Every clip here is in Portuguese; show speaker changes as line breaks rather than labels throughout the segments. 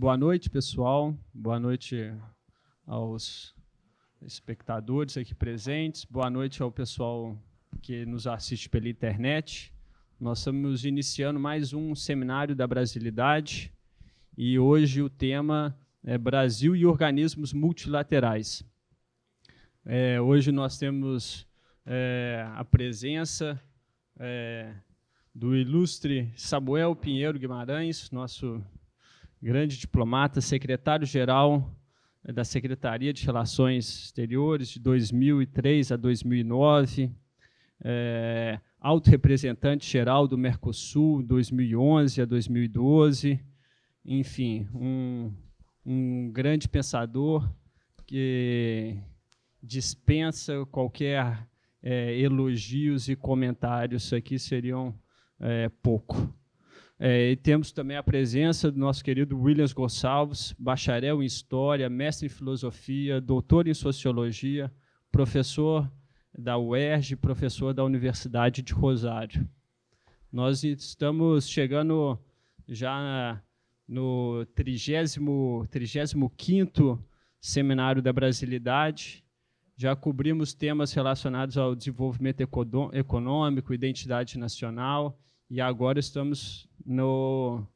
Boa noite, pessoal. Boa noite aos espectadores aqui presentes. Boa noite ao pessoal que nos assiste pela internet. Nós estamos iniciando mais um seminário da Brasilidade e hoje o tema é Brasil e organismos multilaterais. Hoje nós temos a presença do ilustre Samuel Pinheiro Guimarães, nosso grande diplomata, secretário-geral da Secretaria de Relações Exteriores de 2003 a 2009, alto representante-geral do Mercosul 2011 a 2012, enfim, um grande pensador que dispensa qualquer elogios e comentários, isso aqui seriam pouco. E temos também a presença do nosso querido Williams Gonçalves, bacharel em História, mestre em Filosofia, doutor em Sociologia, professor da UERJ, professor da Universidade de Rosário. Nós estamos chegando já no 35º Seminário da Brasilidade, já cobrimos temas relacionados ao desenvolvimento econômico, identidade nacional, e agora estamos no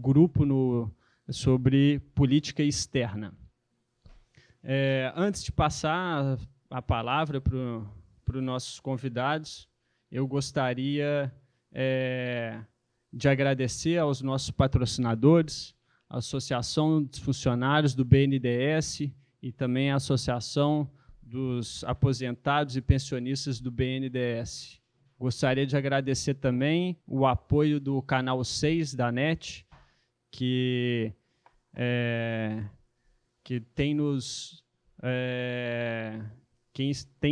grupo sobre política externa. Antes de passar a palavra para os nossos convidados, eu gostaria de agradecer aos nossos patrocinadores, a Associação dos Funcionários do BNDES e também a Associação dos Aposentados e Pensionistas do BNDES. Gostaria de agradecer também o apoio do Canal 6 da NET, que tem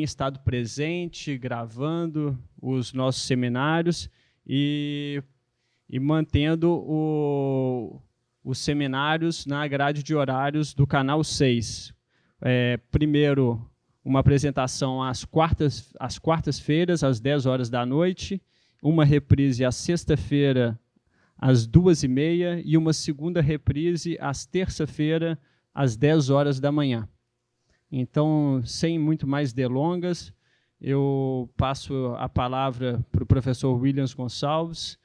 estado presente, gravando os nossos seminários e mantendo os seminários na grade de horários do Canal 6. Primeiro, uma apresentação às quartas-feiras, às 10 horas da noite, uma reprise à sexta-feira, às 2h30, e uma segunda reprise às terça-feira, às 10 horas da manhã. Então, sem muito mais delongas, eu passo a palavra para o professor Williams Gonçalves,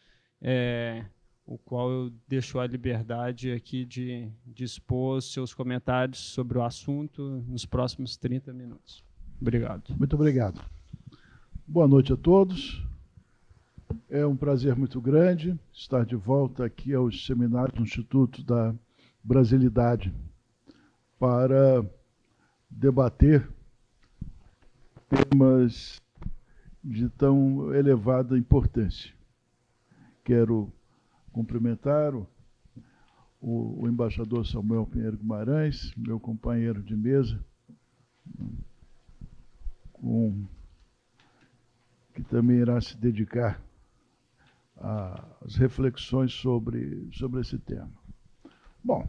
o qual eu deixo a liberdade aqui de expor seus comentários sobre o assunto nos próximos 30 minutos. Obrigado.
Muito obrigado. Boa noite a todos. É um prazer muito grande estar de volta aqui aos seminários do Instituto da Brasilidade para debater temas de tão elevada importância. Quero cumprimentar o embaixador Samuel Pinheiro Guimarães, meu companheiro de mesa, que também irá se dedicar às reflexões sobre esse tema. Bom,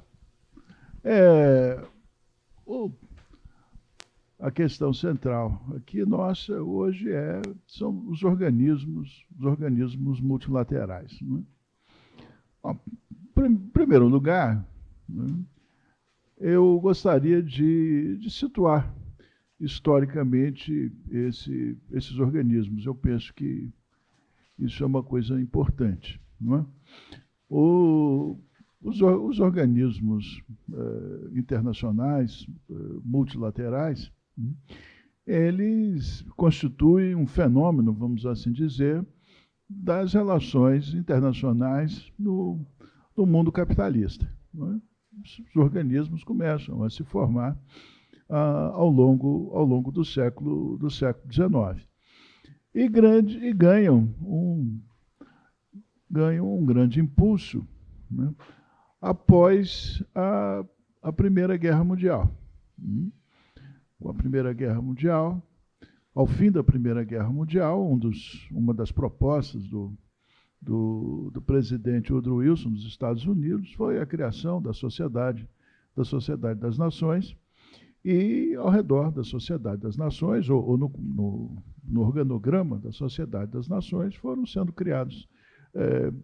a questão central aqui nossa hoje são os organismos multilaterais, não é? Em primeiro lugar, eu gostaria de situar historicamente esses organismos. Eu penso que isso é uma coisa importante, não é? Os organismos internacionais, multilaterais, eles constituem um fenômeno, vamos assim dizer, das relações internacionais no mundo capitalista, não é? Os organismos começam a se formar ao longo do século XIX e ganham um grande impulso, né, após a Primeira Guerra Mundial. Com a Primeira Guerra Mundial, ao fim da Primeira Guerra Mundial, uma das propostas do presidente Woodrow Wilson dos Estados Unidos foi a criação da Sociedade das Nações, e ao redor da Sociedade das Nações, ou no organograma da Sociedade das Nações, foram sendo criados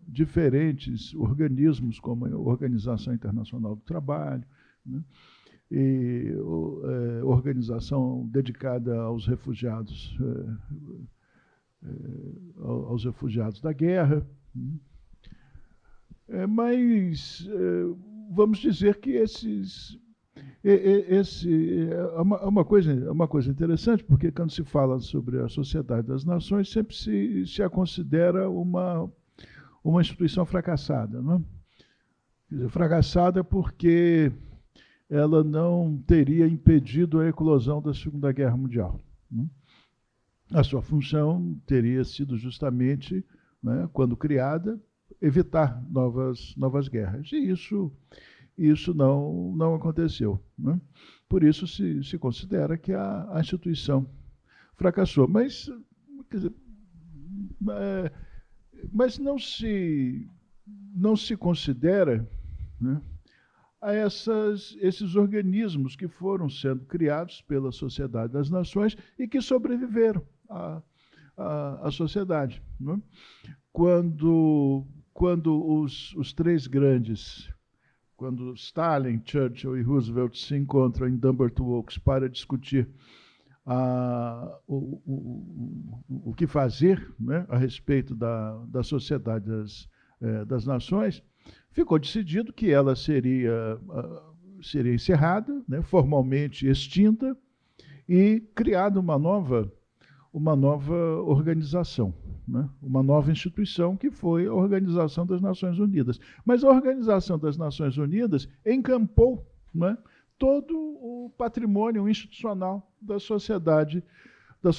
diferentes organismos, como a Organização Internacional do Trabalho, né? E organização dedicada aos refugiados da guerra. Mas vamos dizer que é uma coisa interessante, porque quando se fala sobre a Sociedade das Nações, sempre se a considera uma instituição fracassada, não é? Quer dizer, fracassada porque ela não teria impedido a eclosão da Segunda Guerra Mundial, né? A sua função teria sido justamente, né, quando criada, evitar novas guerras. E isso não aconteceu, né? Por isso se considera que a instituição fracassou. Mas, quer dizer, mas não se considera, né, a esses organismos que foram sendo criados pela Sociedade das Nações e que sobreviveram à sociedade, né? Quando os três grandes, quando Stalin, Churchill e Roosevelt se encontram em Dumbarton Oaks para discutir o que fazer, né, a respeito da Sociedade das Nações, ficou decidido que ela seria encerrada, né, formalmente extinta, e criada uma nova organização, né, uma nova instituição, que foi a Organização das Nações Unidas. Mas a Organização das Nações Unidas encampou, né, todo o patrimônio institucional da Sociedade das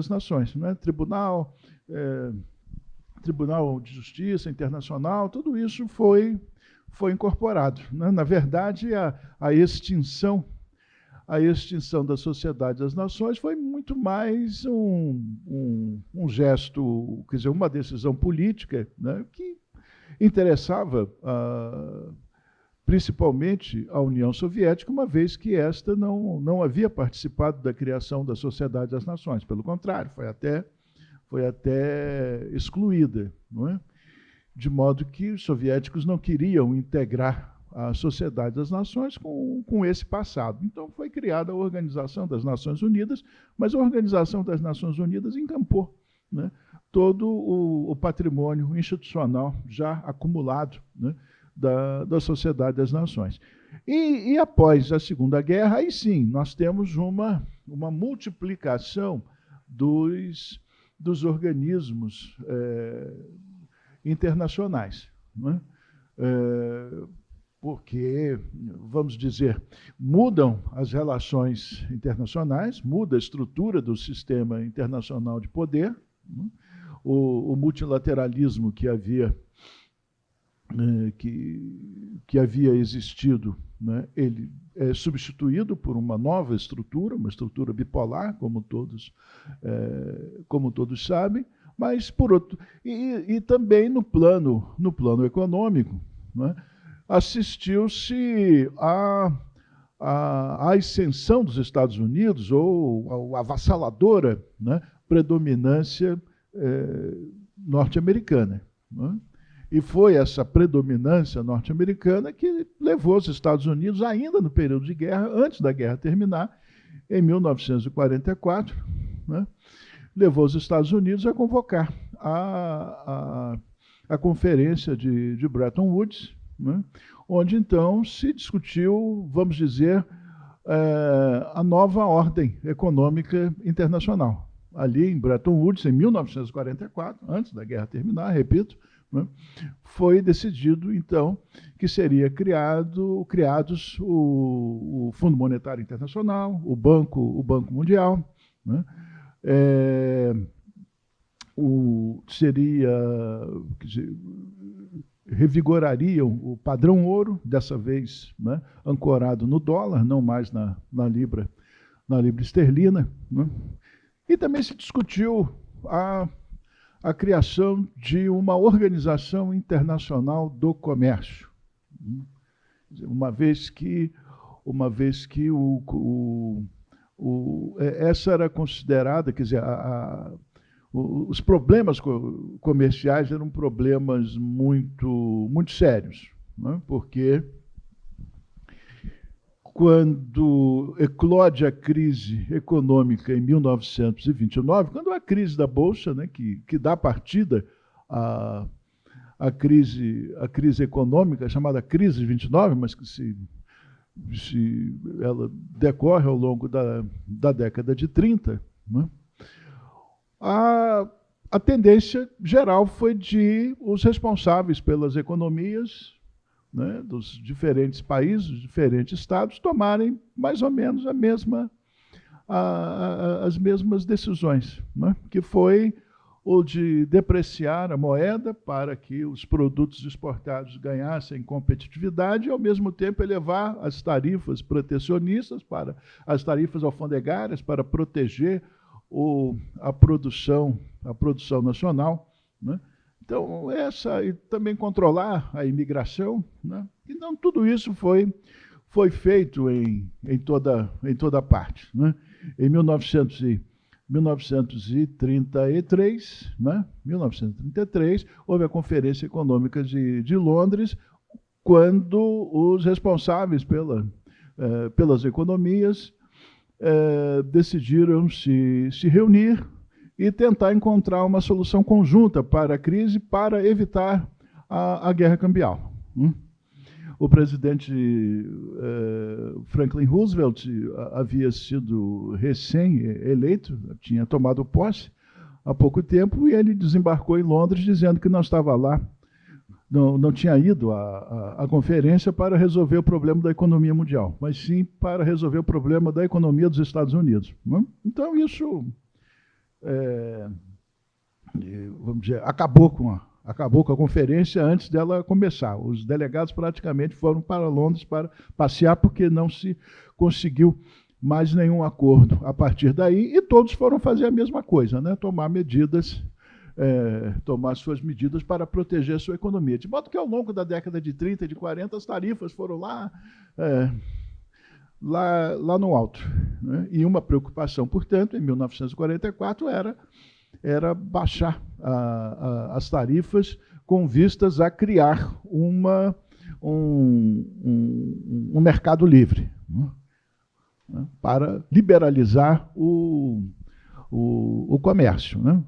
Nações, né, Tribunal de Justiça Internacional, tudo isso foi incorporado, né? Na verdade, a extinção da Sociedade das Nações foi muito mais um gesto, quer dizer, uma decisão política, né, que interessava principalmente a União Soviética, uma vez que esta não havia participado da criação da Sociedade das Nações. Pelo contrário, foi até excluída, não é? De modo que os soviéticos não queriam integrar a Sociedade das Nações com esse passado. Então foi criada a Organização das Nações Unidas, mas a Organização das Nações Unidas encampou, né, todo o patrimônio institucional já acumulado, né, da Sociedade das Nações. E após a Segunda Guerra, aí sim, nós temos uma multiplicação dos organismos internacionais, né? Porque, vamos dizer, mudam as relações internacionais, muda a estrutura do sistema internacional de poder, né? O multilateralismo que havia existido, né, ele é substituído por uma nova estrutura, uma estrutura bipolar, como todos sabem, mas por outro, e também no plano econômico, né, assistiu-se à ascensão dos Estados Unidos, ou a avassaladora, né, predominância norte-americana, né? E foi essa predominância norte-americana que levou os Estados Unidos, ainda no período de guerra, antes da guerra terminar, em 1944, né, levou os Estados Unidos a convocar a Conferência de Bretton Woods, né, onde então se discutiu, vamos dizer, a nova ordem econômica internacional. Ali em Bretton Woods, em 1944, antes da guerra terminar, repito, né, foi decidido, então, que seria criados o Fundo Monetário Internacional, o Banco Mundial, né, quer dizer, revigorariam o padrão ouro, dessa vez, né, ancorado no dólar, não mais na libra esterlina, né. E também se discutiu a criação de uma Organização Internacional do Comércio, uma vez que essa era considerada, quer dizer, os problemas comerciais eram problemas muito, muito sérios, né? Porque quando eclode a crise econômica em 1929, quando a crise da Bolsa, né, que dá partida à crise econômica, chamada crise de 29, mas que ela decorre ao longo da década de 30, né, a tendência geral foi de os responsáveis pelas economias, né, dos diferentes países, dos diferentes estados, tomarem mais ou menos as mesmas decisões, né, que foi o de depreciar a moeda para que os produtos exportados ganhassem competitividade e, ao mesmo tempo, elevar as tarifas protecionistas, para as tarifas alfandegárias, para proteger a produção nacional, né? Então, e também controlar a imigração, né? Então, tudo isso foi feito em toda parte, né? Em 1933, né? 1933, houve a Conferência Econômica de Londres, quando os responsáveis pelas economias decidiram se reunir e tentar encontrar uma solução conjunta para a crise, para evitar a guerra cambial. O presidente Franklin Roosevelt havia sido recém-eleito, tinha tomado posse há pouco tempo, e ele desembarcou em Londres dizendo que não estava lá, não tinha ido à conferência para resolver o problema da economia mundial, mas sim para resolver o problema da economia dos Estados Unidos. Então, isso, vamos dizer, acabou com a conferência antes dela começar. Os delegados praticamente foram para Londres para passear, porque não se conseguiu mais nenhum acordo a partir daí, e todos foram fazer a mesma coisa, né? Tomar suas medidas para proteger a sua economia. De modo que, ao longo da década de 30 e de 40, as tarifas foram lá no alto, né? E uma preocupação, portanto, em 1944, era baixar as tarifas com vistas a criar um mercado livre, né, para liberalizar o comércio, né?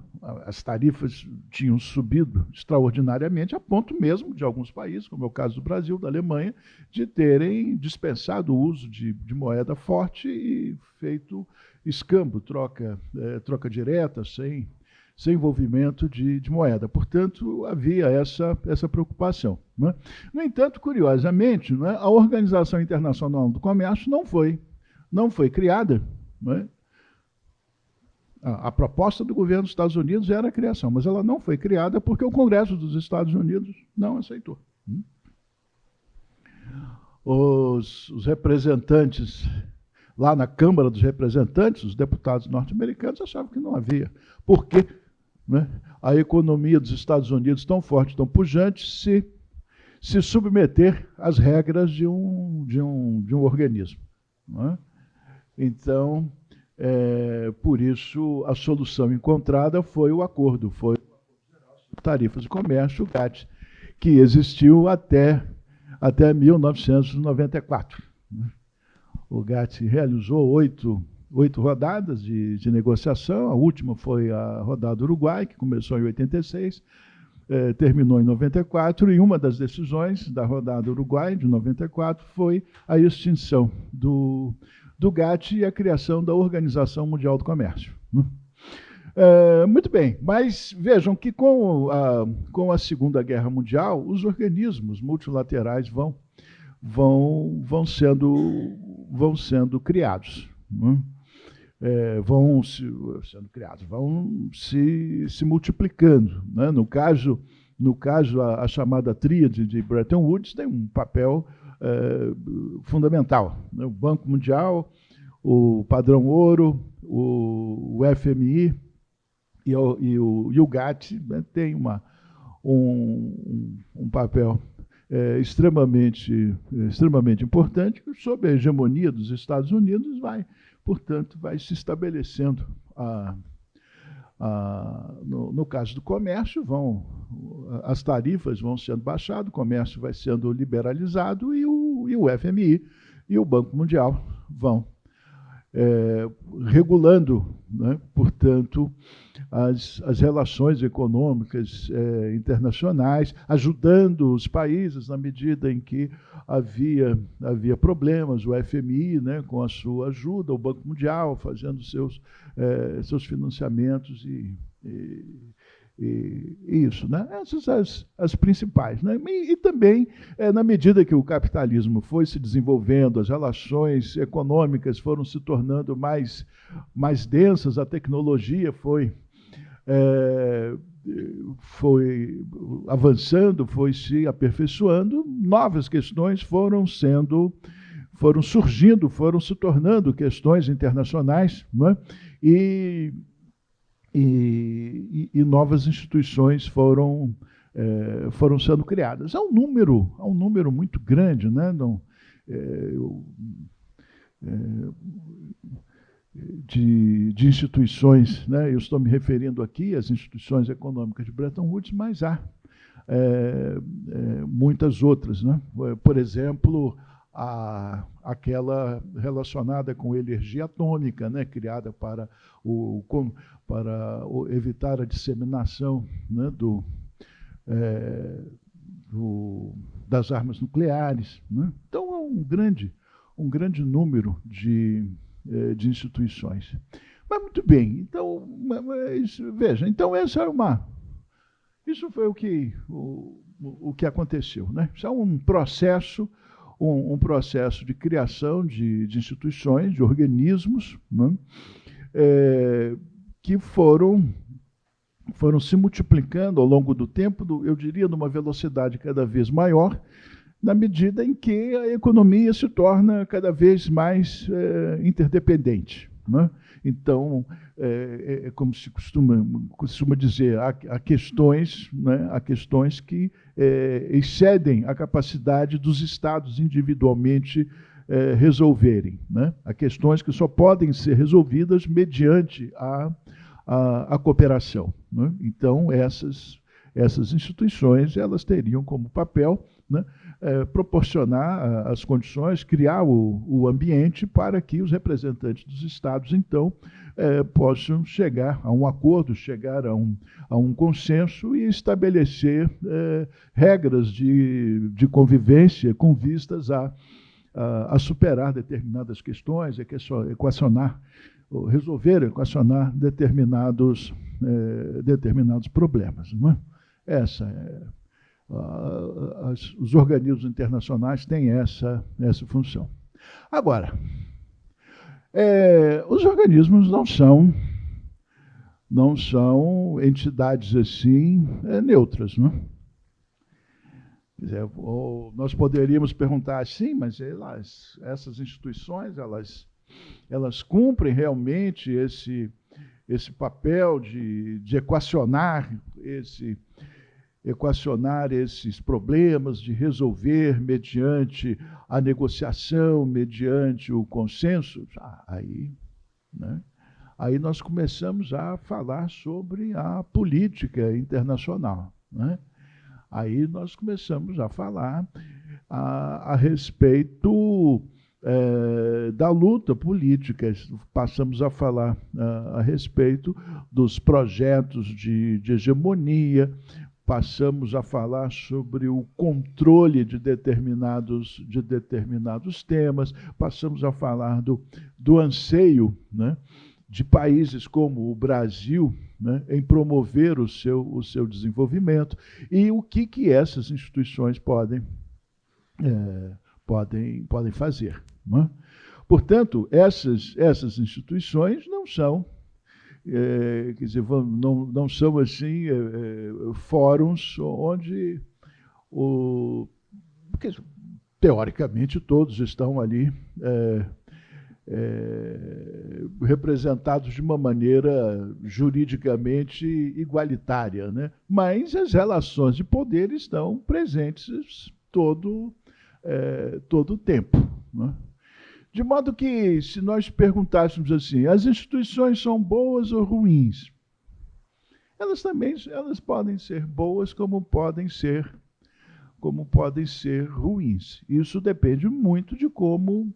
As tarifas tinham subido extraordinariamente, a ponto mesmo de alguns países, como é o caso do Brasil, da Alemanha, de terem dispensado o uso de moeda forte e feito escambo, troca direta, sem envolvimento de moeda. Portanto, havia essa preocupação, né? No entanto, curiosamente, né, a Organização Internacional do Comércio não foi criada, né? A proposta do governo dos Estados Unidos era a criação, mas ela não foi criada porque o Congresso dos Estados Unidos não aceitou. Os representantes, lá na Câmara dos Representantes, os deputados norte-americanos, achavam que não havia. Por quê, né, a economia dos Estados Unidos, tão forte, tão pujante, se submeter às regras de um organismo, né? Então, por isso, a solução encontrada foi o acordo, tarifas de comércio, o GATT, que existiu até 1994. O GATT realizou oito rodadas de negociação. A última foi a rodada do Uruguai, que começou em 86, terminou em 94, e uma das decisões da rodada Uruguai, de 94, foi a extinção do GATT e a criação da Organização Mundial do Comércio. Muito bem, mas vejam que com a Segunda Guerra Mundial, os organismos multilaterais vão sendo criados, né? Vão sendo criados, vão se multiplicando, né? No caso, a chamada tríade de Bretton Woods tem um papel fundamental, né? O Banco Mundial, o Padrão Ouro, o FMI e o GATT, né, tem um papel extremamente importante, sob a hegemonia dos Estados Unidos, portanto, vai se estabelecendo no caso do comércio, as tarifas vão sendo baixadas, o comércio vai sendo liberalizado e o FMI e o Banco Mundial vão regulando, né, portanto, as relações econômicas internacionais, ajudando os países na medida em que havia problemas, o FMI, né, com a sua ajuda, o Banco Mundial fazendo seus financiamentos e isso, né? Essas as principais, né? E também, na medida que o capitalismo foi se desenvolvendo, as relações econômicas foram se tornando mais densas, a tecnologia foi avançando, foi se aperfeiçoando, novas questões foram surgindo, foram se tornando questões internacionais, né? E novas instituições foram sendo criadas. Há um número muito grande, né? De instituições, né? Eu estou me referindo aqui às instituições econômicas de Bretton Woods, mas há muitas outras, né? Por exemplo, aquela relacionada com energia atômica, né? Criada para evitar a disseminação, né? Das armas nucleares, né? Então, há um grande número de instituições. Mas, muito bem, então, veja, então isso foi o que aconteceu, né? Isso é um processo de criação de instituições, de organismos, né? Que foram se multiplicando ao longo do tempo, eu diria, numa velocidade cada vez maior, na medida em que a economia se torna cada vez mais interdependente, né? Então, como se costuma dizer, há questões, né, que excedem a capacidade dos Estados individualmente resolverem, né? Há questões que só podem ser resolvidas mediante a cooperação, né? Então, essas instituições, elas teriam como papel, né, proporcionar as condições, criar o ambiente para que os representantes dos Estados, então, possam chegar a um acordo, chegar a um consenso e estabelecer regras de convivência com vistas a superar determinadas questões, resolver equacionar determinados problemas, não é? Os organismos internacionais têm essa função. Agora, os organismos não são entidades assim neutras, não é? Quer dizer, nós poderíamos perguntar assim, mas essas instituições, elas cumprem realmente esse papel de equacionar esses problemas, de resolver mediante a negociação, mediante o consenso? Né? Aí nós começamos a falar sobre a política internacional, né? Aí nós começamos a falar a respeito da luta política, passamos a falar a respeito dos projetos de hegemonia, passamos a falar sobre o controle de determinados temas, passamos a falar do anseio, né, de países como o Brasil, né, em promover o seu desenvolvimento e o que essas instituições podem fazer, né? Portanto, essas instituições não são, quer dizer, não são assim fóruns onde porque, teoricamente todos estão ali representados de uma maneira juridicamente igualitária, né? Mas as relações de poder estão presentes todo o tempo, né? De modo que, se nós perguntássemos assim, as instituições são boas ou ruins? elas podem ser boas como podem ser ruins. Isso depende muito de como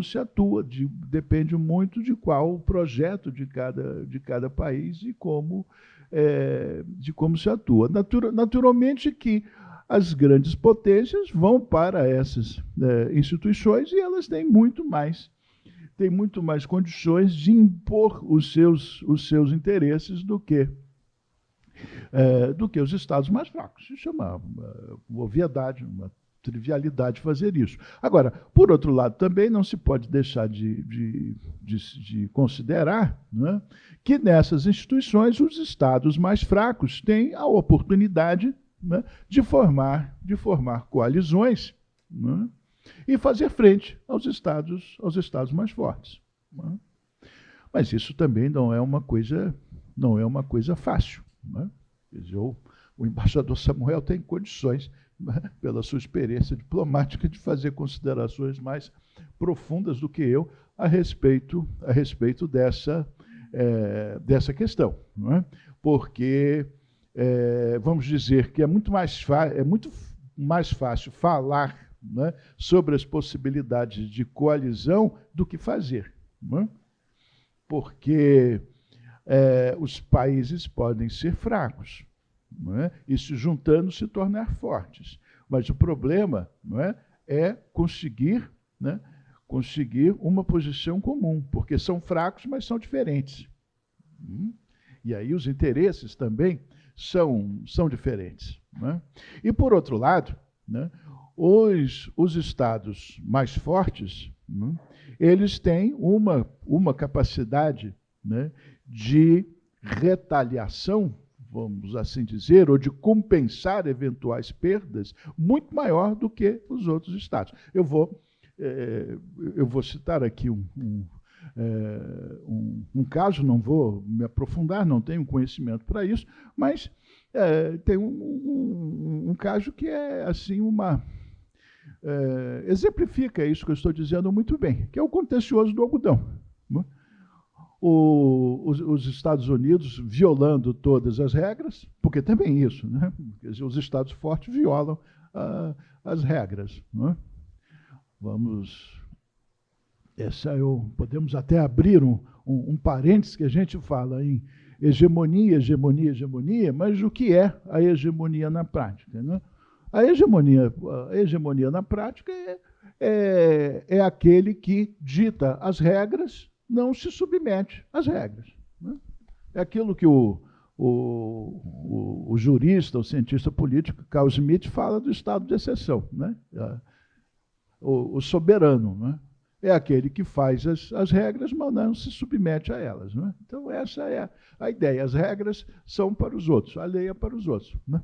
se atua, depende muito de qual o projeto de cada país e de como se atua. Naturalmente que as grandes potências vão para essas instituições e elas têm muito mais condições de impor os seus interesses do que os estados mais fracos. Isso é uma obviedade, uma trivialidade fazer isso. Agora, por outro lado, também não se pode deixar de considerar, né, que nessas instituições os estados mais fracos têm a oportunidade, né, de formar coalizões, né, e fazer frente aos estados mais fortes, né? Mas isso também não é uma coisa fácil, né? Quer dizer, o embaixador Samuel tem condições, né, pela sua experiência diplomática, de fazer considerações mais profundas do que eu a respeito dessa questão, né? Porque vamos dizer que é muito mais fácil falar, né, sobre as possibilidades de coalizão do que fazer, né? Porque os países podem ser fracos, não é? E se juntando se tornar fortes. Mas o problema, não é conseguir uma posição comum, porque são fracos, mas são diferentes. E aí os interesses também são diferentes, não é? E, por outro lado, né, os estados mais fortes, né, eles têm uma capacidade, né, de retaliação, vamos assim dizer, ou de compensar eventuais perdas, muito maior do que os outros estados. Eu vou citar aqui um caso, não vou me aprofundar, não tenho conhecimento para isso, mas tem um caso que é assim exemplifica isso que eu estou dizendo muito bem, que é o contencioso do algodão, né? Os Estados Unidos violando todas as regras, porque também isso, né? Quer dizer, os estados fortes violam as regras, né? Podemos até abrir um parênteses que a gente fala em hegemonia, mas o que é a hegemonia na prática, né? A hegemonia na prática é aquele que dita as regras, não se submete às regras, né? É aquilo que o jurista, o cientista político Carl Schmitt fala do estado de exceção, né? O soberano, né? É aquele que faz as regras, mas não se submete a elas, né? Então, essa é a ideia. As regras são para os outros, a lei é para os outros, né?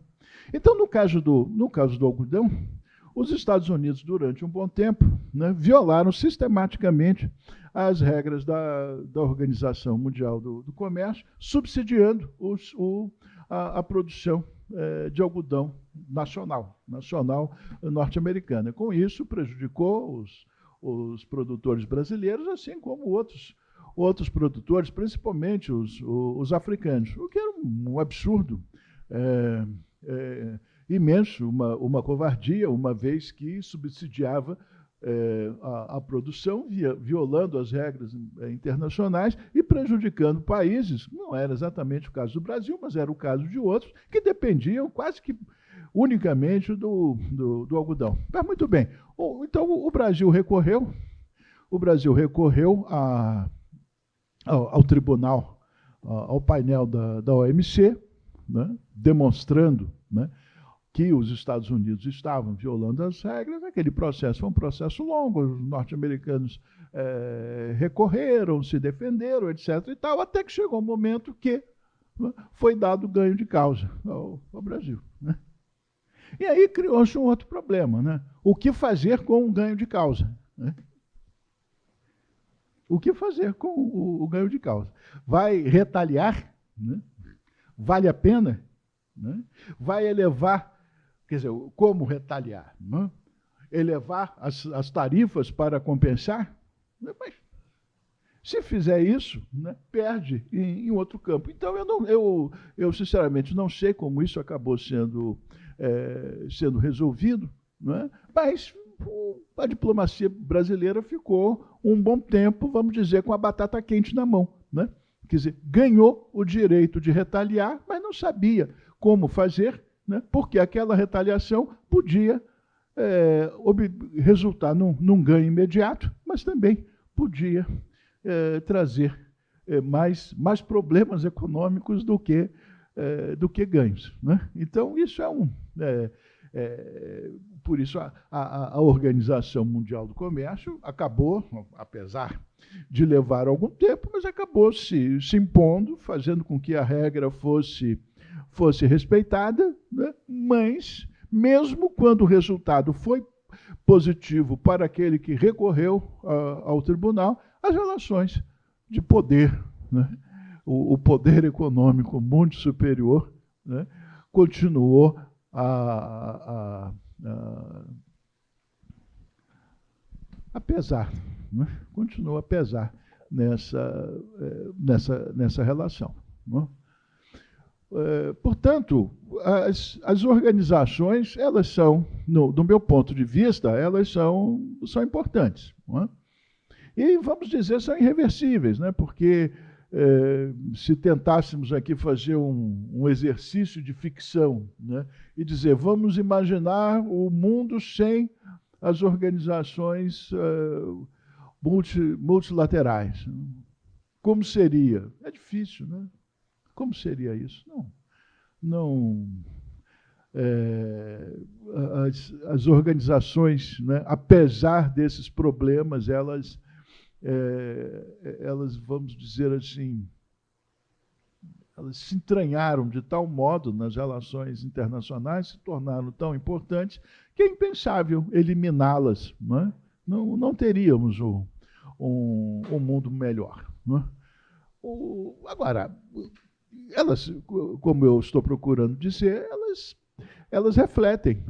Então, no caso do algodão, os Estados Unidos, durante um bom tempo, né, violaram sistematicamente as regras da Organização Mundial do Comércio, subsidiando a produção de algodão nacional norte-americana. Com isso, prejudicou os produtores brasileiros, assim como outros produtores, principalmente os africanos, o que era um absurdo imenso, uma covardia, uma vez que subsidiava a produção, violando as regras internacionais e prejudicando países. Não era exatamente o caso do Brasil, mas era o caso de outros, que dependiam quase que unicamente do algodão. Mas muito bem. Então, o Brasil recorreu ao tribunal, ao painel da OMC, né, demonstrando, né, que os Estados Unidos estavam violando as regras. Aquele processo foi um processo longo, os norte-americanos recorreram, se defenderam, etc. e tal, até que chegou um momento que, né, foi dado ganho de causa ao Brasil, né? E aí criou-se um outro problema, né? O que fazer com o ganho de causa, né? O que fazer com o ganho de causa? Vai retaliar, né? Vale a pena, né? Vai elevar, quer dizer, como retaliar, né? Elevar as tarifas para compensar? Mas Se fizer isso, né, perde em outro campo. Então, eu sinceramente não sei como isso acabou sendo resolvido, né, mas a diplomacia brasileira ficou um bom tempo, vamos dizer, com a batata quente na mão, né? Quer dizer, ganhou o direito de retaliar, mas não sabia como fazer, né, porque aquela retaliação podia resultar num ganho imediato, mas também podia trazer mais problemas econômicos do que ganhos, né? Então, isso por isso a Organização Mundial do Comércio acabou, apesar de levar algum tempo, mas acabou se impondo, fazendo com que a regra fosse respeitada, né? Mas, mesmo quando o resultado foi positivo para aquele que recorreu ao tribunal, as relações de poder, né? O poder econômico muito superior, né, continuou a pesar, né? Continua a pesar nessa relação, né? Portanto, as organizações, elas são, do meu ponto de vista, elas são importantes, não é? E, vamos dizer, são irreversíveis, né? Porque se tentássemos aqui fazer um exercício de ficção, né, e dizer, vamos imaginar o mundo sem as organizações multilaterais. Como seria? É difícil, né? Como seria isso? As organizações, né, apesar desses problemas, elas, vamos dizer assim, elas se entranharam de tal modo nas relações internacionais, se tornaram tão importantes, que é impensável eliminá-las, né? Não teríamos um mundo melhor, né? Agora, elas, como eu estou procurando dizer, elas refletem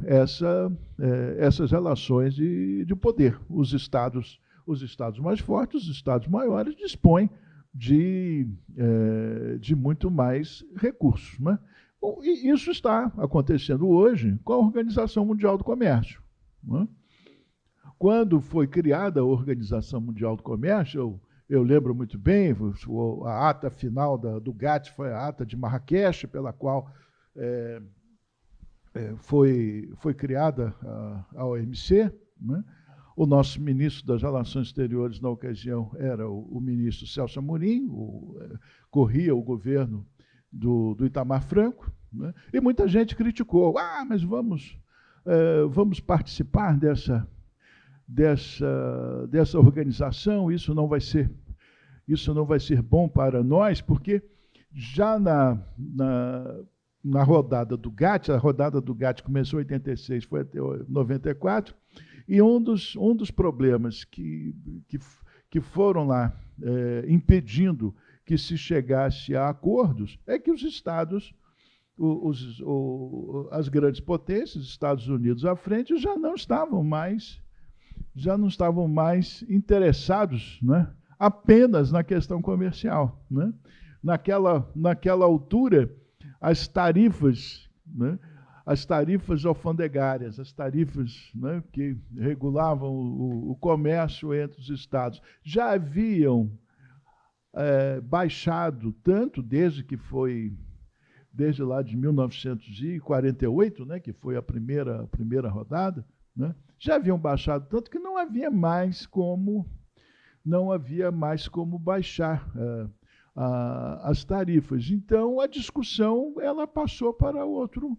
essas relações de poder. Os estados mais fortes, os estados maiores, dispõem de muito mais recursos, né? Bom, e isso está acontecendo hoje com a Organização Mundial do Comércio, né? Quando foi criada a Organização Mundial do Comércio, eu lembro muito bem, a ata final do GATT foi a ata de Marrakech, pela qual foi criada a OMC, né? O nosso ministro das Relações Exteriores, na ocasião, era o ministro Celso Amorim, corria o governo do Itamar Franco, né? E muita gente criticou, mas vamos participar dessa organização, isso não vai ser bom para nós, porque já na rodada do GATT, a rodada do GATT começou em 86, foi até 94, e um dos problemas que foram lá impedindo que se chegasse a acordos é que os estados, as grandes potências, Estados Unidos à frente, já não estavam mais interessados, né, apenas na questão comercial, né? Naquela altura, as tarifas, né, as tarifas alfandegárias, as tarifas, né, que regulavam o comércio entre os estados, já haviam baixado tanto desde lá de 1948, né, que foi a primeira rodada, né, já haviam baixado tanto que não havia mais como baixar as tarifas. Então, a discussão ela passou para o outro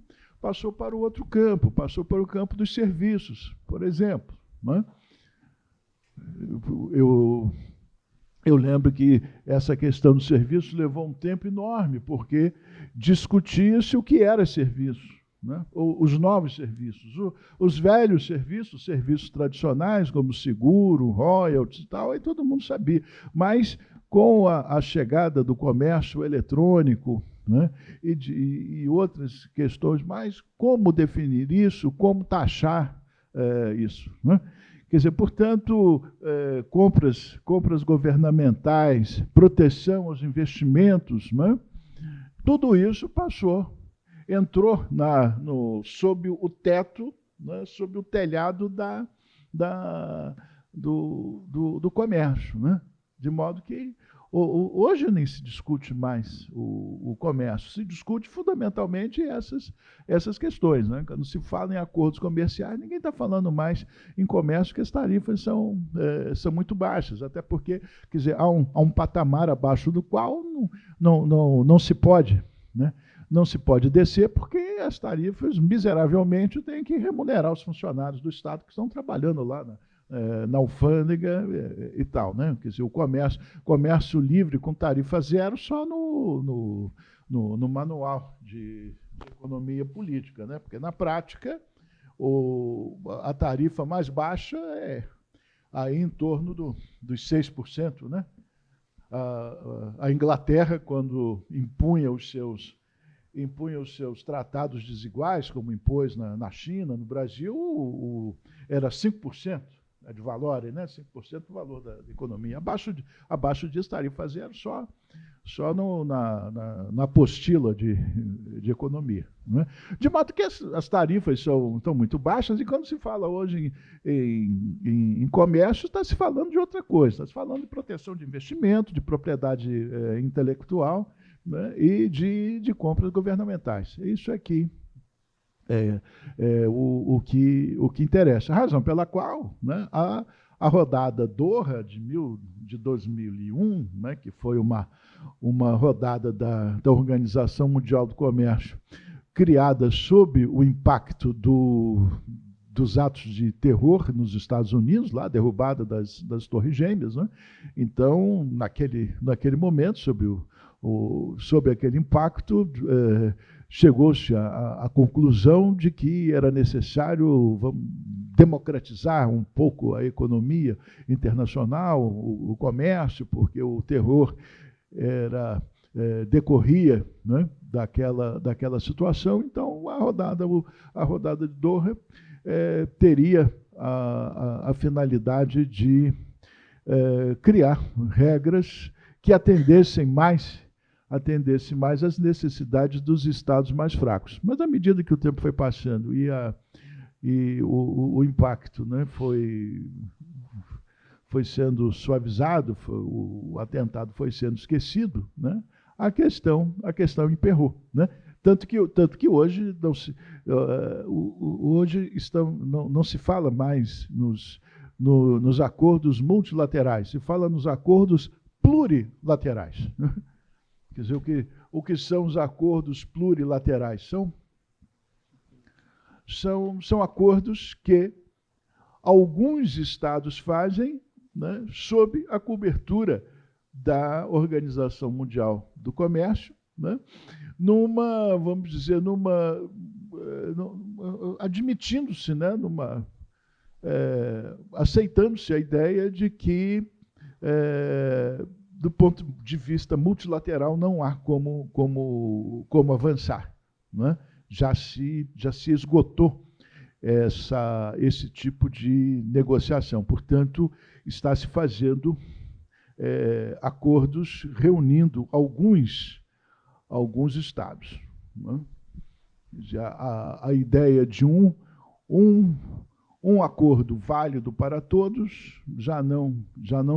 campo, passou para o campo dos serviços, por exemplo, né? Eu lembro que essa questão do serviço levou um tempo enorme, porque discutia-se o que era serviço, né? Os novos serviços, os velhos serviços tradicionais, como seguro, royalties e tal, aí todo mundo sabia. Mas com a chegada do comércio eletrônico, né, e outras questões mais, como definir isso, como taxar isso, né? Quer dizer, portanto, compras governamentais, proteção aos investimentos, né? Tudo isso entrou sob o teto, né? Sob o telhado do comércio, né? De modo que hoje nem se discute mais o comércio, se discute fundamentalmente essas questões, né? Quando se fala em acordos comerciais, ninguém está falando mais em comércio, que as tarifas são muito baixas, até porque, quer dizer, há um patamar abaixo do qual não se pode, né? Não se pode descer, porque as tarifas, miseravelmente, têm que remunerar os funcionários do Estado que estão trabalhando lá na alfândega e tal, né? Quer dizer, o comércio livre com tarifa zero só no manual de economia política, né? Porque, na prática, a tarifa mais baixa é aí em torno dos 6%, né? A Inglaterra, quando impunha os seus tratados desiguais, como impôs na China, no Brasil, era 5%. De valor, né? 5% do valor da economia. Abaixo disso, tarifa zero só na apostila de economia. Né? De modo que as tarifas estão muito baixas, e quando se fala hoje em comércio, está se falando de outra coisa, está se falando de proteção de investimento, de propriedade intelectual, né? E de compras governamentais. Isso aqui o que interessa. A razão pela qual, né, a rodada Doha de 2001, né, que foi uma rodada da Organização Mundial do Comércio, criada sob o impacto dos atos de terror nos Estados Unidos, lá, derrubada das Torres Gêmeas, né? Então, naquele momento, sob aquele impacto, chegou-se à conclusão de que era necessário democratizar um pouco a economia internacional, o comércio, porque o terror decorria, né, daquela situação. Então, a rodada de Doha teria a finalidade de criar regras que atendessem mais às necessidades dos estados mais fracos. Mas, à medida que o tempo foi passando e o impacto, né, foi sendo suavizado, o atentado foi sendo esquecido, né, a questão emperrou, né? Tanto que hoje não se fala mais nos acordos multilaterais, se fala nos acordos plurilaterais. Quer dizer, o que são os acordos plurilaterais? São acordos que alguns estados fazem, né, sob a cobertura da Organização Mundial do Comércio, né, vamos dizer, admitindo-se, né, aceitando-se a ideia de que, do ponto de vista multilateral, não há como avançar, né? Já se esgotou esse tipo de negociação. Portanto, está se fazendo acordos reunindo alguns estados, né? A ideia de um acordo válido para todos já não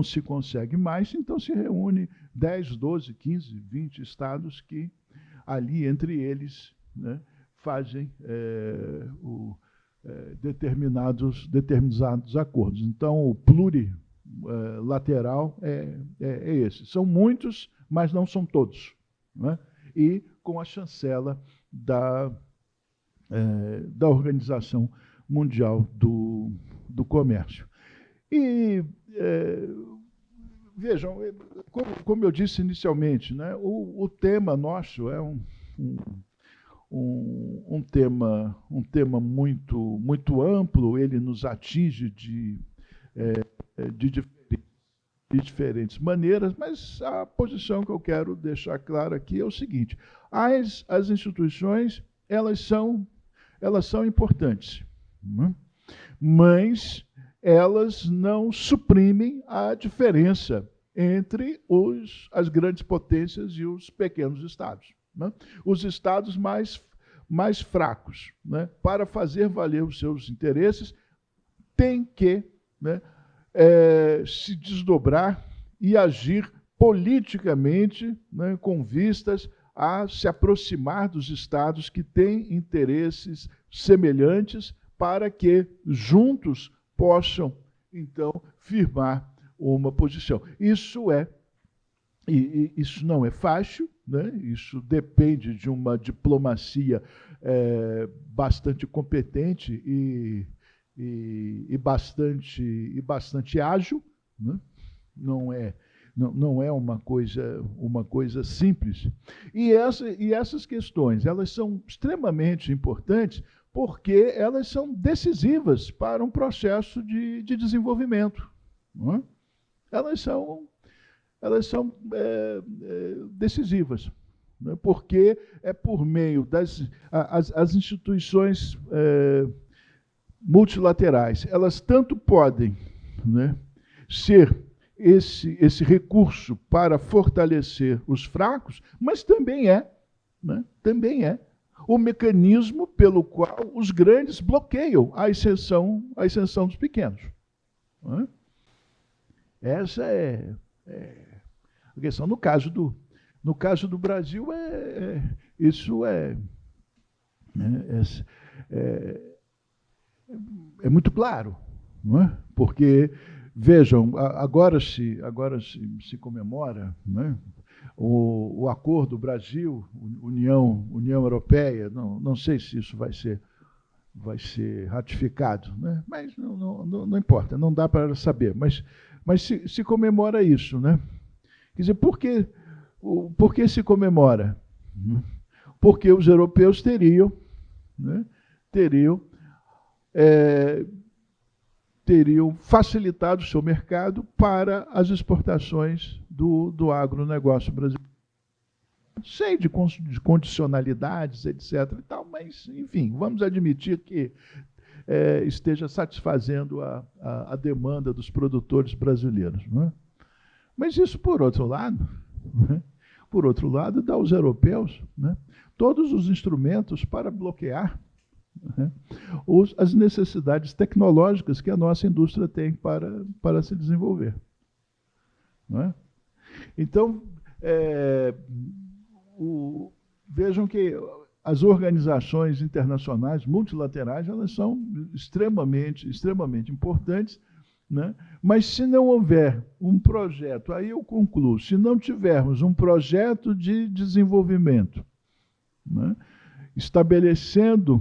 se consegue mais, então se reúne 10, 12, 15, 20 estados que ali, entre eles, né, fazem determinados acordos. Então, o plurilateral é esse. São muitos, mas não são todos, né? E com a chancela da Organização Mundial do Comércio. E vejam, como eu disse inicialmente, né, o tema nosso é um tema muito amplo. Ele nos atinge de diferentes maneiras, mas a posição que eu quero deixar clara aqui é o seguinte: as instituições, elas são importantes, né? Mas elas não suprimem a diferença entre as grandes potências e os pequenos estados, né? Os estados mais fracos, né, para fazer valer os seus interesses, têm que, né, se desdobrar e agir politicamente, né, com vistas a se aproximar dos estados que têm interesses semelhantes para que juntos possam, então, firmar uma posição. Isso não é fácil, né? Isso depende de uma diplomacia bastante competente e bastante ágil, né? Não é uma coisa simples. E essas questões, elas são extremamente importantes porque elas são decisivas para um processo de desenvolvimento, não é? Elas são decisivas, né? Porque é por meio as instituições multilaterais, elas tanto podem, né, ser esse recurso para fortalecer os fracos, mas também é o mecanismo pelo qual os grandes bloqueiam a ascensão dos pequenos, não é? Essa é a questão. No caso do Brasil, isso é muito claro, não é? Porque, vejam, agora se comemora, né, o acordo Brasil-União Europeia. Não sei se isso vai ser ratificado, né? Mas não importa, não dá para saber. Mas se comemora isso, né? Quer dizer, por que se comemora? Porque os europeus teriam facilitado o seu mercado para as exportações do agronegócio brasileiro. Cheio de condicionalidades, etc. e tal, mas, enfim, vamos admitir que esteja satisfazendo a demanda dos produtores brasileiros, não é? Mas isso, por outro lado, dá aos europeus, né, todos os instrumentos para bloquear, né, as necessidades tecnológicas que a nossa indústria tem para se desenvolver, não é? Então, vejam que as organizações internacionais multilaterais, elas são extremamente importantes, né? Mas se não houver um projeto, aí eu concluo, se não tivermos um projeto de desenvolvimento, né, estabelecendo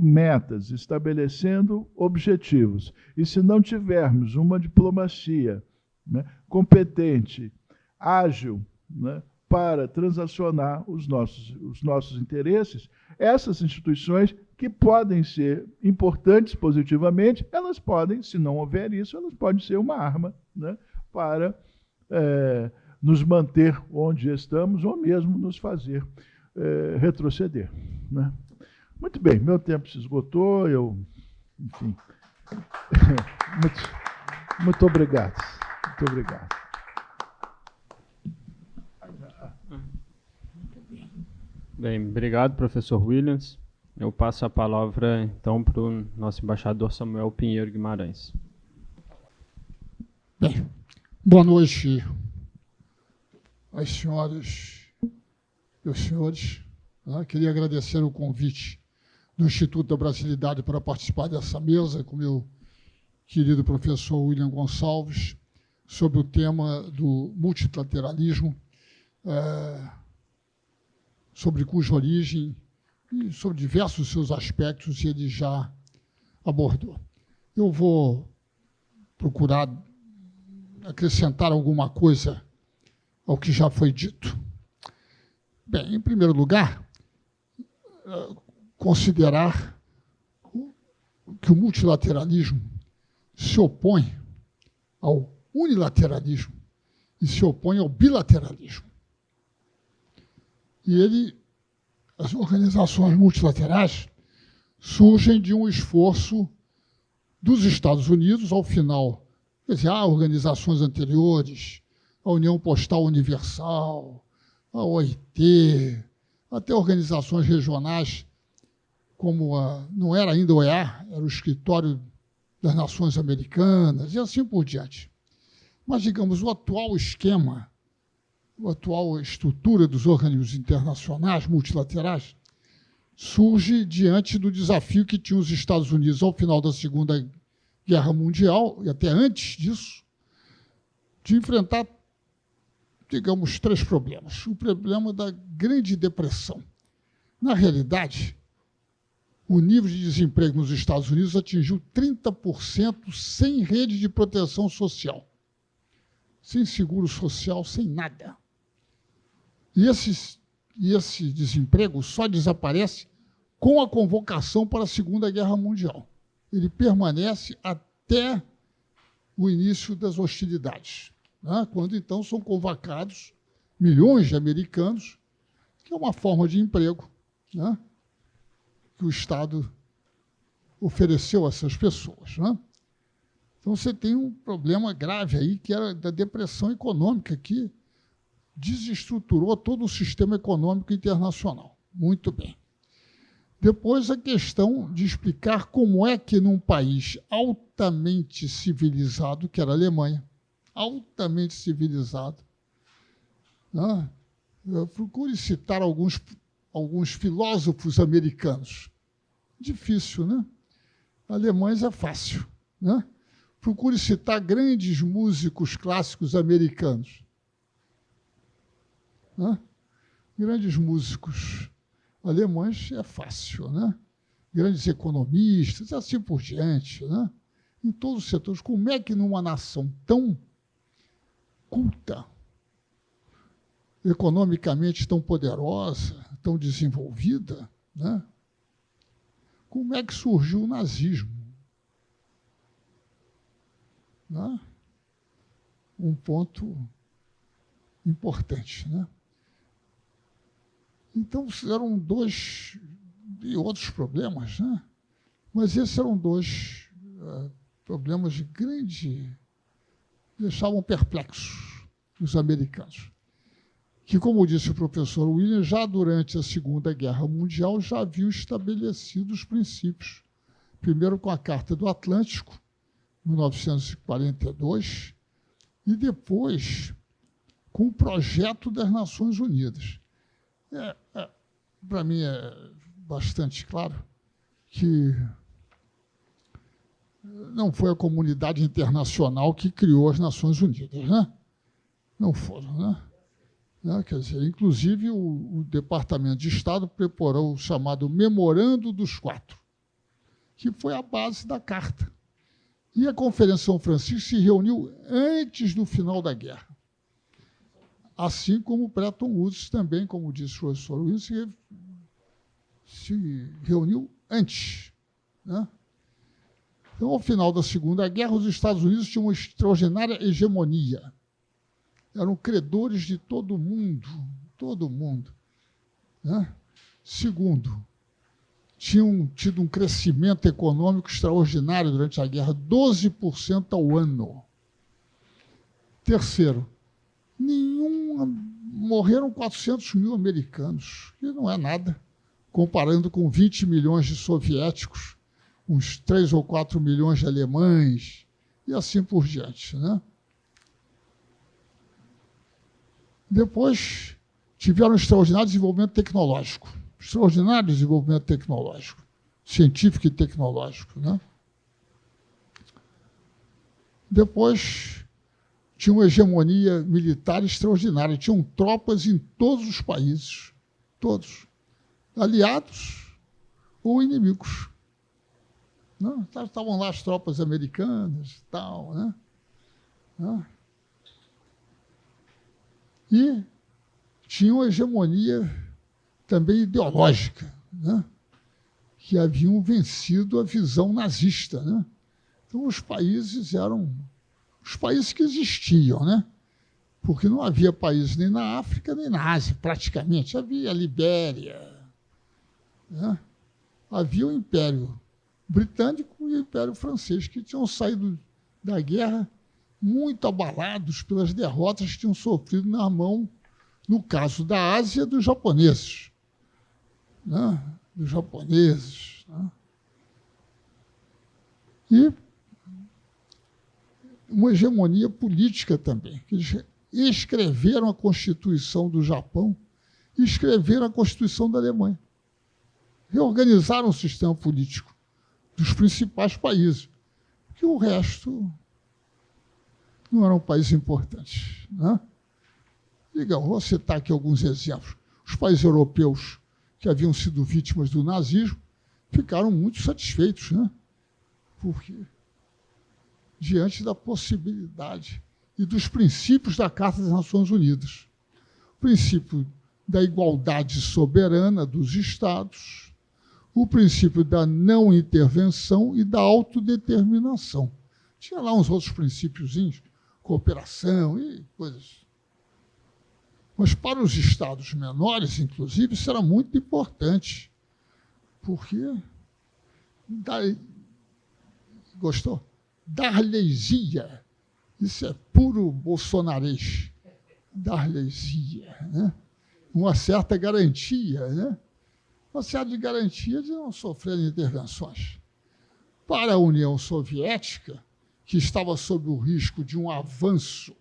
metas, estabelecendo objetivos, e se não tivermos uma diplomacia, né, competente, ágil, né, para transacionar os nossos interesses, essas instituições, que podem ser importantes positivamente, elas podem, se não houver isso, elas podem ser uma arma, né, para nos manter onde estamos ou mesmo nos fazer retroceder, né? Muito bem, meu tempo se esgotou, enfim. Muito obrigado. Muito obrigado.
Bem, obrigado, professor Williams. Eu passo a palavra, então, para o nosso embaixador Samuel Pinheiro Guimarães.
Bem, boa noite às senhoras e aos senhores. Queria agradecer o convite do Instituto da Brasilidade para participar dessa mesa com o meu querido professor William Gonçalves, sobre o tema do multilateralismo, sobre cuja origem e sobre diversos seus aspectos ele já abordou. Eu vou procurar acrescentar alguma coisa ao que já foi dito. Bem, em primeiro lugar, considerar que o multilateralismo se opõe ao unilateralismo e se opõe ao bilateralismo. E as organizações multilaterais surgem de um esforço dos Estados Unidos, ao final, quer dizer, há organizações anteriores, a União Postal Universal, a OIT, até organizações regionais, como não era ainda o OEA, era o Escritório das Nações Americanas, e assim por diante. Mas, digamos, o atual esquema, a atual estrutura dos organismos internacionais, multilaterais, surge diante do desafio que tinham os Estados Unidos ao final da Segunda Guerra Mundial, e até antes disso, de enfrentar, digamos, 3 problemas. O problema da Grande Depressão. Na realidade, o nível de desemprego nos Estados Unidos atingiu 30% sem rede de proteção social, sem seguro social, sem nada. E esse desemprego só desaparece com a convocação para a Segunda Guerra Mundial. Ele permanece até o início das hostilidades, né? Quando, então, são convocados milhões de americanos, que é uma forma de emprego, né, que o Estado ofereceu a essas pessoas, né? Então, você tem um problema grave aí, que era da depressão econômica, que desestruturou todo o sistema econômico internacional. Muito bem. Depois, a questão de explicar como é que, num país altamente civilizado, que era a Alemanha, altamente civilizado, né? Procure citar alguns filósofos americanos. Difícil, né? Alemães é fácil, né? Procure citar grandes músicos clássicos americanos, né? Grandes músicos alemães é fácil, né? Grandes economistas, assim por diante, né? Em todos os setores. Como é que numa nação tão culta, economicamente tão poderosa, tão desenvolvida, né, como é que surgiu o nazismo? Né? Um ponto importante, né? Então, eram 2 e outros problemas, né? Mas esses eram 2 problemas de grande... deixavam perplexos os americanos, que, como disse o professor William, já durante a Segunda Guerra Mundial já haviam estabelecido os princípios. Primeiro com a Carta do Atlântico, 1942, e depois com o Projeto das Nações Unidas. Para mim é bastante claro que não foi a comunidade internacional que criou as Nações Unidas, né? Não foram, né? Quer dizer, inclusive, o Departamento de Estado preparou o chamado Memorando dos Quatro, que foi a base da Carta. E a Conferência de São Francisco se reuniu antes do final da guerra. Assim como Bretton Woods também, como disse o professor Luiz, se reuniu antes, né? Então, ao final da Segunda Guerra, os Estados Unidos tinham uma extraordinária hegemonia. Eram credores de todo mundo, né? Segundo, tinham tido um crescimento econômico extraordinário durante a guerra, 12% ao ano. Terceiro, morreram 400 mil americanos, que não é nada, comparando com 20 milhões de soviéticos, uns 3 ou 4 milhões de alemães, e assim por diante, né? Depois, tiveram um extraordinário desenvolvimento tecnológico, científico e tecnológico, né? Depois, tinha uma hegemonia militar extraordinária, tinham tropas em todos os países, todos, aliados ou inimigos. Não, estavam lá as tropas americanas e tal, né? E tinha uma hegemonia também ideológica, né? Que haviam vencido a visão nazista, né? Então, os países eram os países que existiam, né? Porque não havia país nem na África, nem na Ásia, praticamente. Havia a Libéria, né? Havia o Império Britânico e o Império Francês, que tinham saído da guerra muito abalados pelas derrotas que tinham sofrido na mão, no caso da Ásia, dos japoneses. Né? Dos japoneses. Né? E uma hegemonia política também. Eles escreveram a Constituição do Japão e escreveram a Constituição da Alemanha. Reorganizaram o sistema político dos principais países, porque o resto não eram países importantes. Né? Vou citar aqui alguns exemplos. Os países europeus que haviam sido vítimas do nazismo ficaram muito satisfeitos, né? Porque, diante da possibilidade e dos princípios da Carta das Nações Unidas, o princípio da igualdade soberana dos Estados, o princípio da não intervenção e da autodeterminação. Tinha lá uns outros princípiozinhos, cooperação e coisas. Mas para os estados menores, inclusive, isso era muito importante, porque gostou? Dar-lhes-ia, isso é puro bolsonarês, dar-lhes-ia, né? Uma certa garantia, né? Uma certa garantia de não sofrer intervenções. Para a União Soviética, que estava sob o risco de um avanço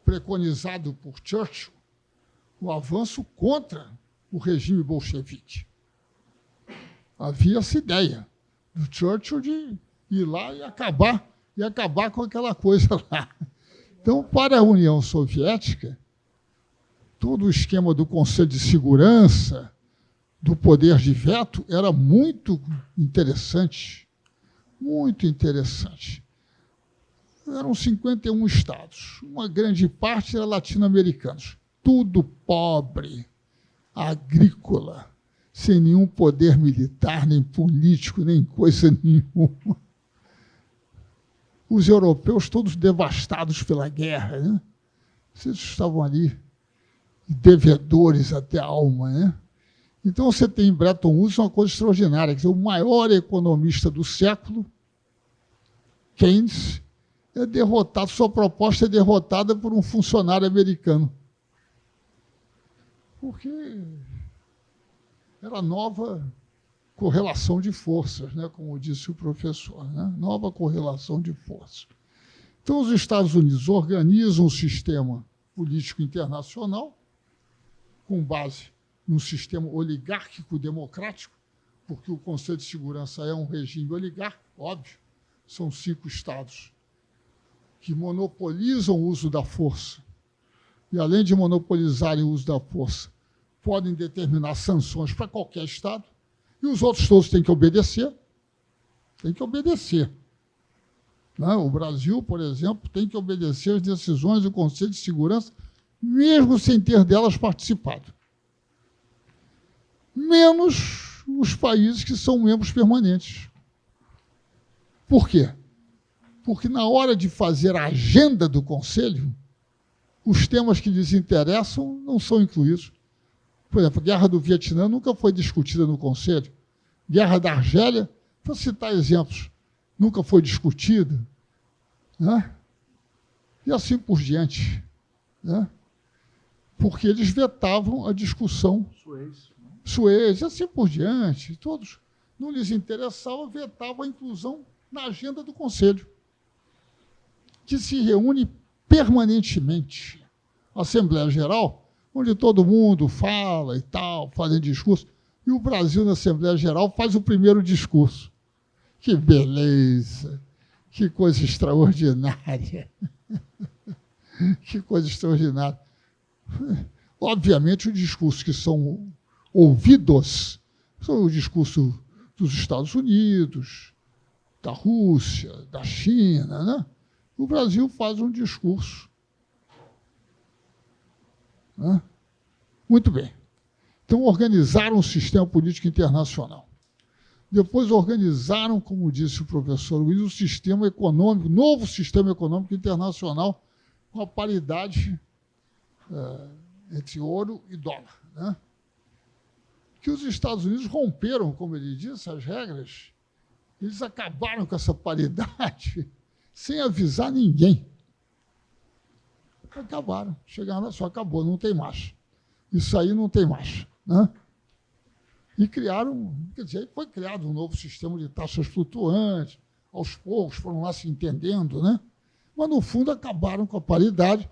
preconizado por Churchill, o avanço contra o regime bolchevique. Havia essa ideia do Churchill de ir lá e acabar com aquela coisa lá. Então, para a União Soviética, todo o esquema do Conselho de Segurança, do poder de veto, era muito interessante. Muito interessante. Eram 51 estados. Uma grande parte era latino-americanos. Tudo pobre, agrícola, sem nenhum poder militar, nem político, nem coisa nenhuma. Os europeus todos devastados pela guerra, né? Vocês estavam ali, devedores até a alma, né? Então, você tem em Bretton Woods uma coisa extraordinária, quer dizer, o maior economista do século, Keynes, é derrotado, sua proposta é derrotada por um funcionário americano. Porque era nova correlação de forças, né, como disse o professor, né? Nova correlação de forças. Então, os Estados Unidos organizam um sistema político internacional com base num sistema oligárquico democrático, porque o Conselho de Segurança é um regime oligárquico, óbvio, são 5 estados que monopolizam o uso da força. E, além de monopolizarem o uso da força, podem determinar sanções para qualquer estado, e os outros todos têm que obedecer. Tem que obedecer. Não, o Brasil, por exemplo, tem que obedecer as decisões do Conselho de Segurança, mesmo sem ter delas participado. Menos os países que são membros permanentes. Por quê? Porque, na hora de fazer a agenda do Conselho, os temas que lhes interessam não são incluídos. Por exemplo, a Guerra do Vietnã nunca foi discutida no Conselho. Guerra da Argélia, para citar exemplos, nunca foi discutida. Né? E assim por diante. Né? Porque eles vetavam a discussão. Suez, e assim por diante. Todos não lhes interessava, vetavam a inclusão na agenda do Conselho, que se reúne permanentemente. Assembleia Geral, onde todo mundo fala e tal, fazendo discurso, e o Brasil, na Assembleia Geral, faz o primeiro discurso. Que beleza! Que coisa extraordinária! Que coisa extraordinária! Obviamente, os discursos que são ouvidos são o discurso dos Estados Unidos, da Rússia, da China, né? O Brasil faz um discurso. Né? Muito bem. Então, organizaram um sistema político internacional. Depois organizaram, como disse o professor Luiz, um sistema econômico, novo sistema econômico internacional, com a paridade entre ouro e dólar. Né? que os Estados Unidos romperam, como ele disse, as regras. Eles acabaram com essa paridade sem avisar ninguém. Acabaram. Chegaram, só acabou, não tem mais. Isso aí não tem mais. Né? E criaram, quer dizer, foi criado um novo sistema de taxas flutuantes, aos poucos foram lá se entendendo, né? Mas, no fundo, acabaram com a paridade,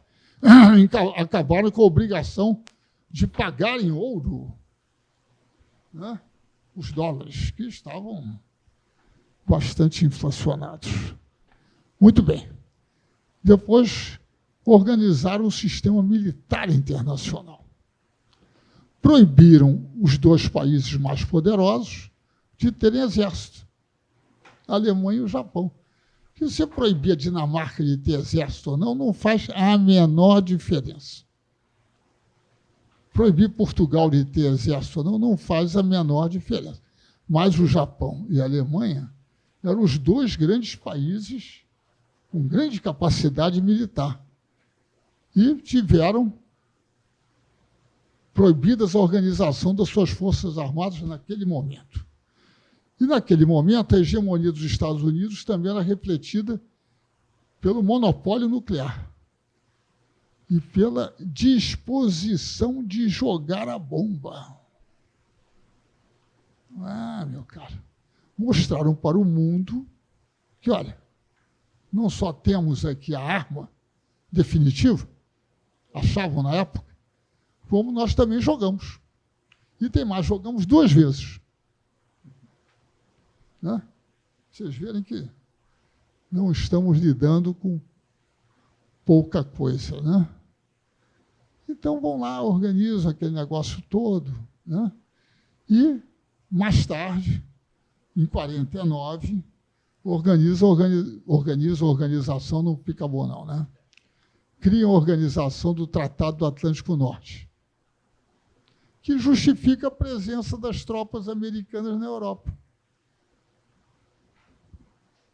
acabaram com a obrigação de pagar em ouro, né, os dólares, que estavam bastante inflacionados. Muito bem. Depois, organizaram o sistema militar internacional. Proibiram os dois países mais poderosos de terem exército, a Alemanha e o Japão. Se você proibir a Dinamarca de ter exército ou não, não faz a menor diferença. Proibir Portugal de ter exército ou não, não faz a menor diferença. Mas o Japão e a Alemanha eram os dois grandes países com grande capacidade militar e tiveram proibidas a organização das suas forças armadas naquele momento. E, naquele momento, a hegemonia dos Estados Unidos também era refletida pelo monopólio nuclear e pela disposição de jogar a bomba. Ah, meu caro, mostraram para o mundo que, olha, não só temos aqui a arma definitiva, achavam na época, como nós também jogamos. E tem mais, jogamos 2 vezes. Né? Vocês verem que não estamos lidando com pouca coisa. Né? Então, vão lá, organizam aquele negócio todo. Né? E, mais tarde, em 1949, organiza a organização, não fica bom não, né? Cria a organização do Tratado do Atlântico Norte, que justifica a presença das tropas americanas na Europa.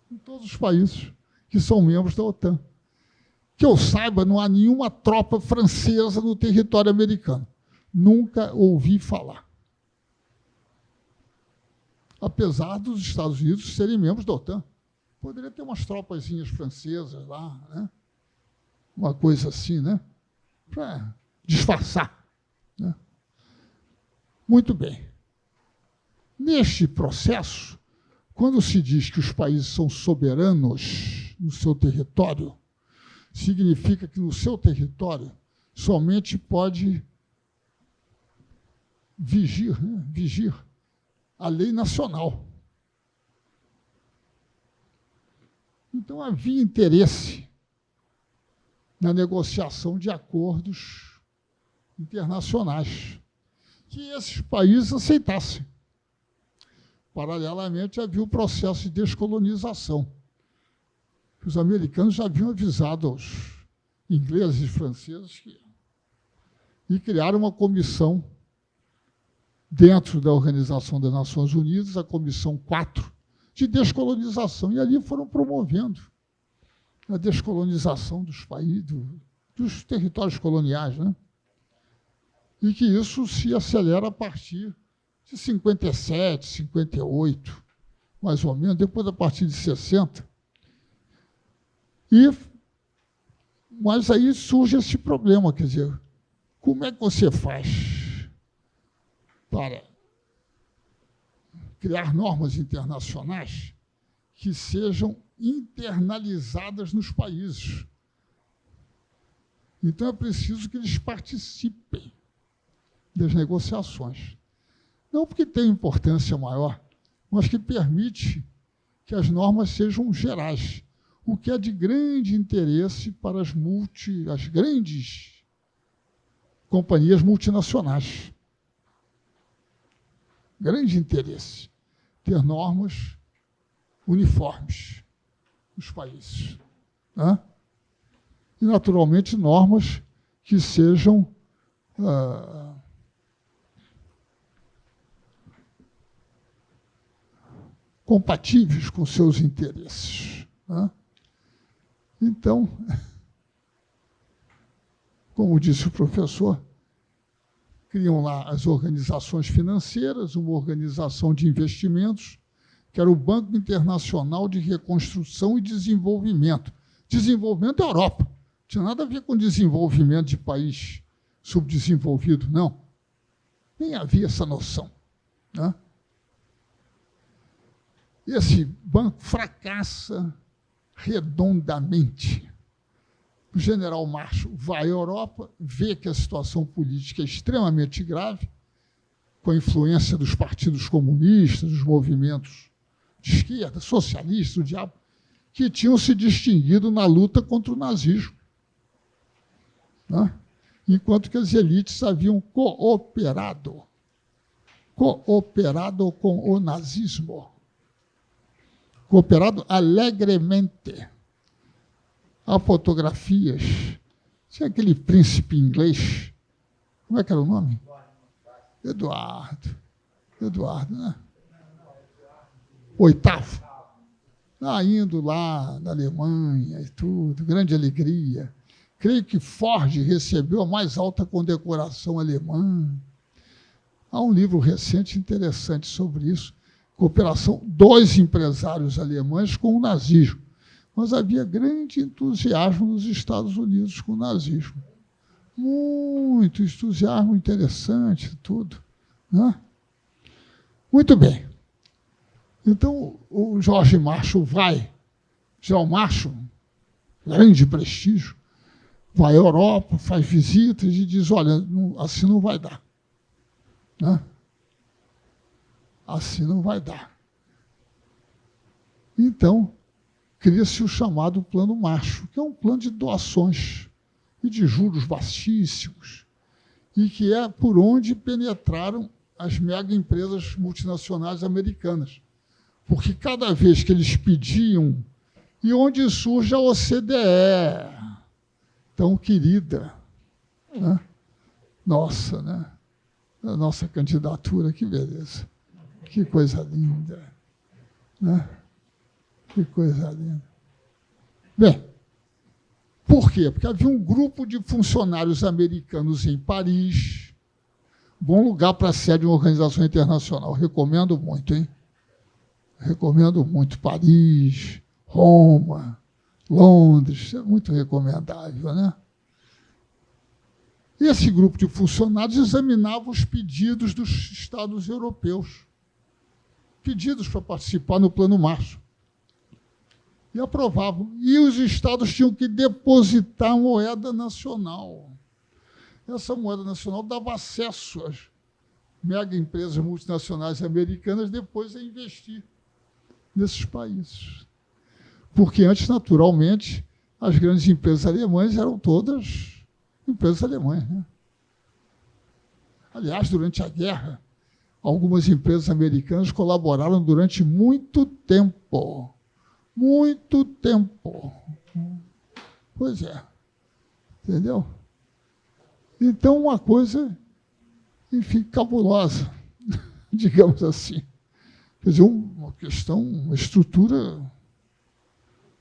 Em todos os países que são membros da OTAN. Que eu saiba, não há nenhuma tropa francesa no território americano. Nunca ouvi falar. Apesar dos Estados Unidos serem membros da OTAN. Poderia ter umas tropazinhas francesas lá, né? Uma coisa assim, né? Para disfarçar. Né? Muito bem. Neste processo, quando se diz que os países são soberanos no seu território, significa que no seu território somente pode vigir a lei nacional. Então, havia interesse na negociação de acordos internacionais que esses países aceitassem. Paralelamente, havia o processo de descolonização. Os americanos já haviam avisado aos ingleses e franceses e criaram uma comissão dentro da Organização das Nações Unidas, a Comissão 4, de descolonização. E ali foram promovendo a descolonização dos países, dos territórios coloniais, né? E que isso se acelera a partir de 57, 58, mais ou menos, depois a partir de 60. Mas aí surge esse problema, quer dizer, como é que você faz para criar normas internacionais que sejam internalizadas nos países? Então, é preciso que eles participem das negociações. Não porque tem importância maior, mas que permite que as normas sejam gerais, o que é de grande interesse para as grandes companhias multinacionais. Grande interesse ter normas uniformes nos países. Né? E, naturalmente, normas que sejam compatíveis com seus interesses. Né? Então, como disse o professor, criam lá as organizações financeiras, uma organização de investimentos, que era o Banco Internacional de Reconstrução e Desenvolvimento. Desenvolvimento da Europa. Não tinha nada a ver com desenvolvimento de país subdesenvolvido, não. Nem havia essa noção, né? Esse banco fracassa redondamente. O general Marshall vai à Europa, vê que a situação política é extremamente grave, com a influência dos partidos comunistas, dos movimentos de esquerda, socialistas, o diabo, que tinham se distinguido na luta contra o nazismo, né? Enquanto que as elites haviam cooperado com o nazismo, cooperado alegremente. Há fotografias. Tinha aquele príncipe inglês, como é que era o nome? Eduardo, né? Oitavo. Indo lá na Alemanha e tudo, grande alegria. Creio que Ford recebeu a mais alta condecoração alemã. Há um livro recente interessante sobre isso, cooperação dos empresários alemães com o nazismo. Mas havia grande entusiasmo nos Estados Unidos com o nazismo. Muito entusiasmo interessante, tudo, né? Muito bem. Então, o George Marshall vai, John Marshall, grande prestígio, vai à Europa, faz visitas e diz, olha, assim não vai dar, né? Assim não vai dar. Então, cria-se o chamado Plano Marshall, que é um plano de doações e de juros baixíssimos, e que é por onde penetraram as mega empresas multinacionais americanas. Porque cada vez que eles pediam, e onde surge a OCDE, tão querida, né? Nossa, né? A nossa candidatura, que beleza, que coisa linda, né? Que coisa linda. Bem, por quê? Porque havia um grupo de funcionários americanos em Paris, bom lugar para a sede de uma organização internacional, recomendo muito, hein? Recomendo muito Paris, Roma, Londres, é muito recomendável, né? E esse grupo de funcionários examinava os pedidos dos Estados europeus, pedidos para participar no Plano Marshall, e aprovavam. E os Estados tinham que depositar moeda nacional. Essa moeda nacional dava acesso às mega empresas multinacionais americanas depois a investir nesses países. Porque antes, naturalmente, as grandes empresas alemãs eram todas empresas alemãs, né? Aliás, durante a guerra, algumas empresas americanas colaboraram durante muito tempo. Muito tempo. Pois é. Entendeu? Então, uma coisa, enfim, cabulosa, digamos assim. Quer dizer, uma questão, uma estrutura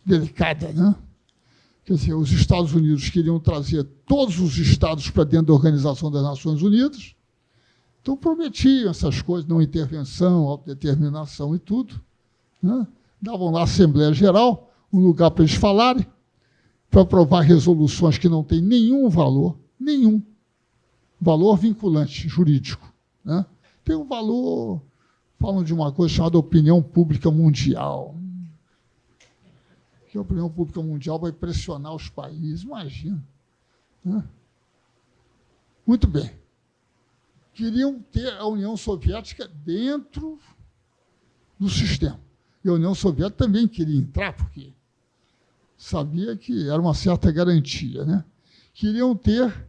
delicada, né? Quer dizer, os Estados Unidos queriam trazer todos os estados para dentro da Organização das Nações Unidas, então prometiam essas coisas, não intervenção, autodeterminação e tudo, né? Davam lá a Assembleia Geral, um lugar para eles falarem, para aprovar resoluções que não têm nenhum valor vinculante jurídico, né? Tem um valor, falam de uma coisa chamada opinião pública mundial. Que a opinião pública mundial vai pressionar os países, imagina, né? Muito bem. Queriam ter a União Soviética dentro do sistema. E a União Soviética também queria entrar, porque sabia que era uma certa garantia, né? Queriam ter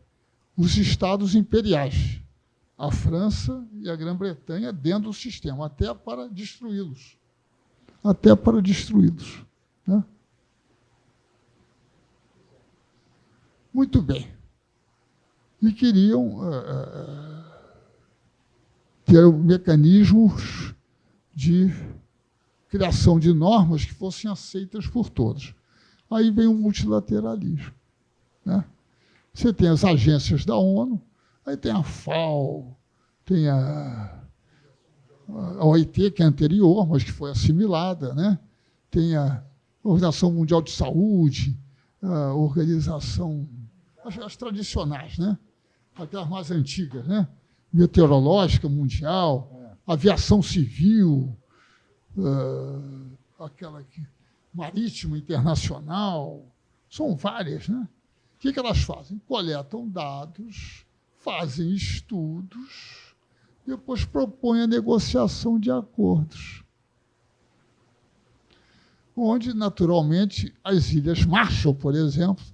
os estados imperiais, a França e a Grã-Bretanha, dentro do sistema, até para destruí-los. Né? Muito bem. E queriam ter mecanismos de criação de normas que fossem aceitas por todos. Aí vem o multilateralismo, né? Você tem as agências da ONU, Aí tem a FAO, tem a OIT, que é anterior, mas que foi assimilada, né? Tem a Organização Mundial de Saúde, a organização, as tradicionais, né? Aquelas mais antigas, né? Meteorológica Mundial, Aviação Civil, aquela Marítima Internacional, são várias, né? O que elas fazem? Coletam dados, fazem estudos, depois propõem a negociação de acordos, onde, naturalmente, as Ilhas Marshall, por exemplo,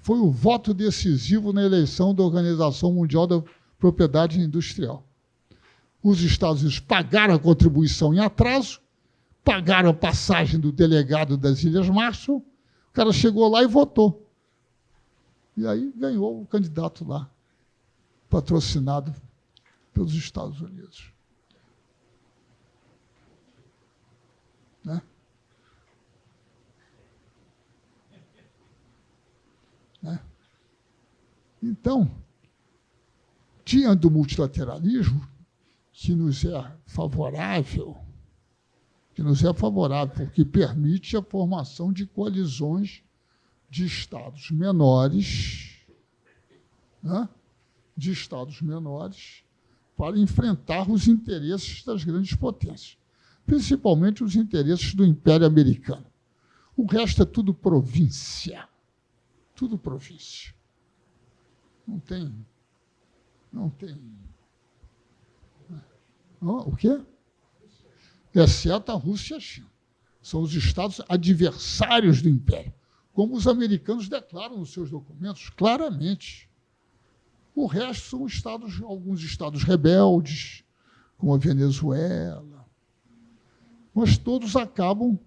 foi o voto decisivo na eleição da Organização Mundial da Propriedade Industrial. Os Estados Unidos pagaram a contribuição em atraso, pagaram a passagem do delegado das Ilhas Marshall, o cara chegou lá e votou. E aí ganhou o candidato lá, patrocinado pelos Estados Unidos. Né? Né? Então, diante do multilateralismo, que nos é favorável, porque permite a formação de coalizões de Estados menores, né? Para enfrentar os interesses das grandes potências, principalmente os interesses do Império Americano. O resto é tudo província. Tudo província. Não tem. O quê? Exceto a Rússia e a China. São os estados adversários do Império, como os americanos declaram nos seus documentos claramente. O resto são alguns estados rebeldes, como a Venezuela. Mas todos acabaram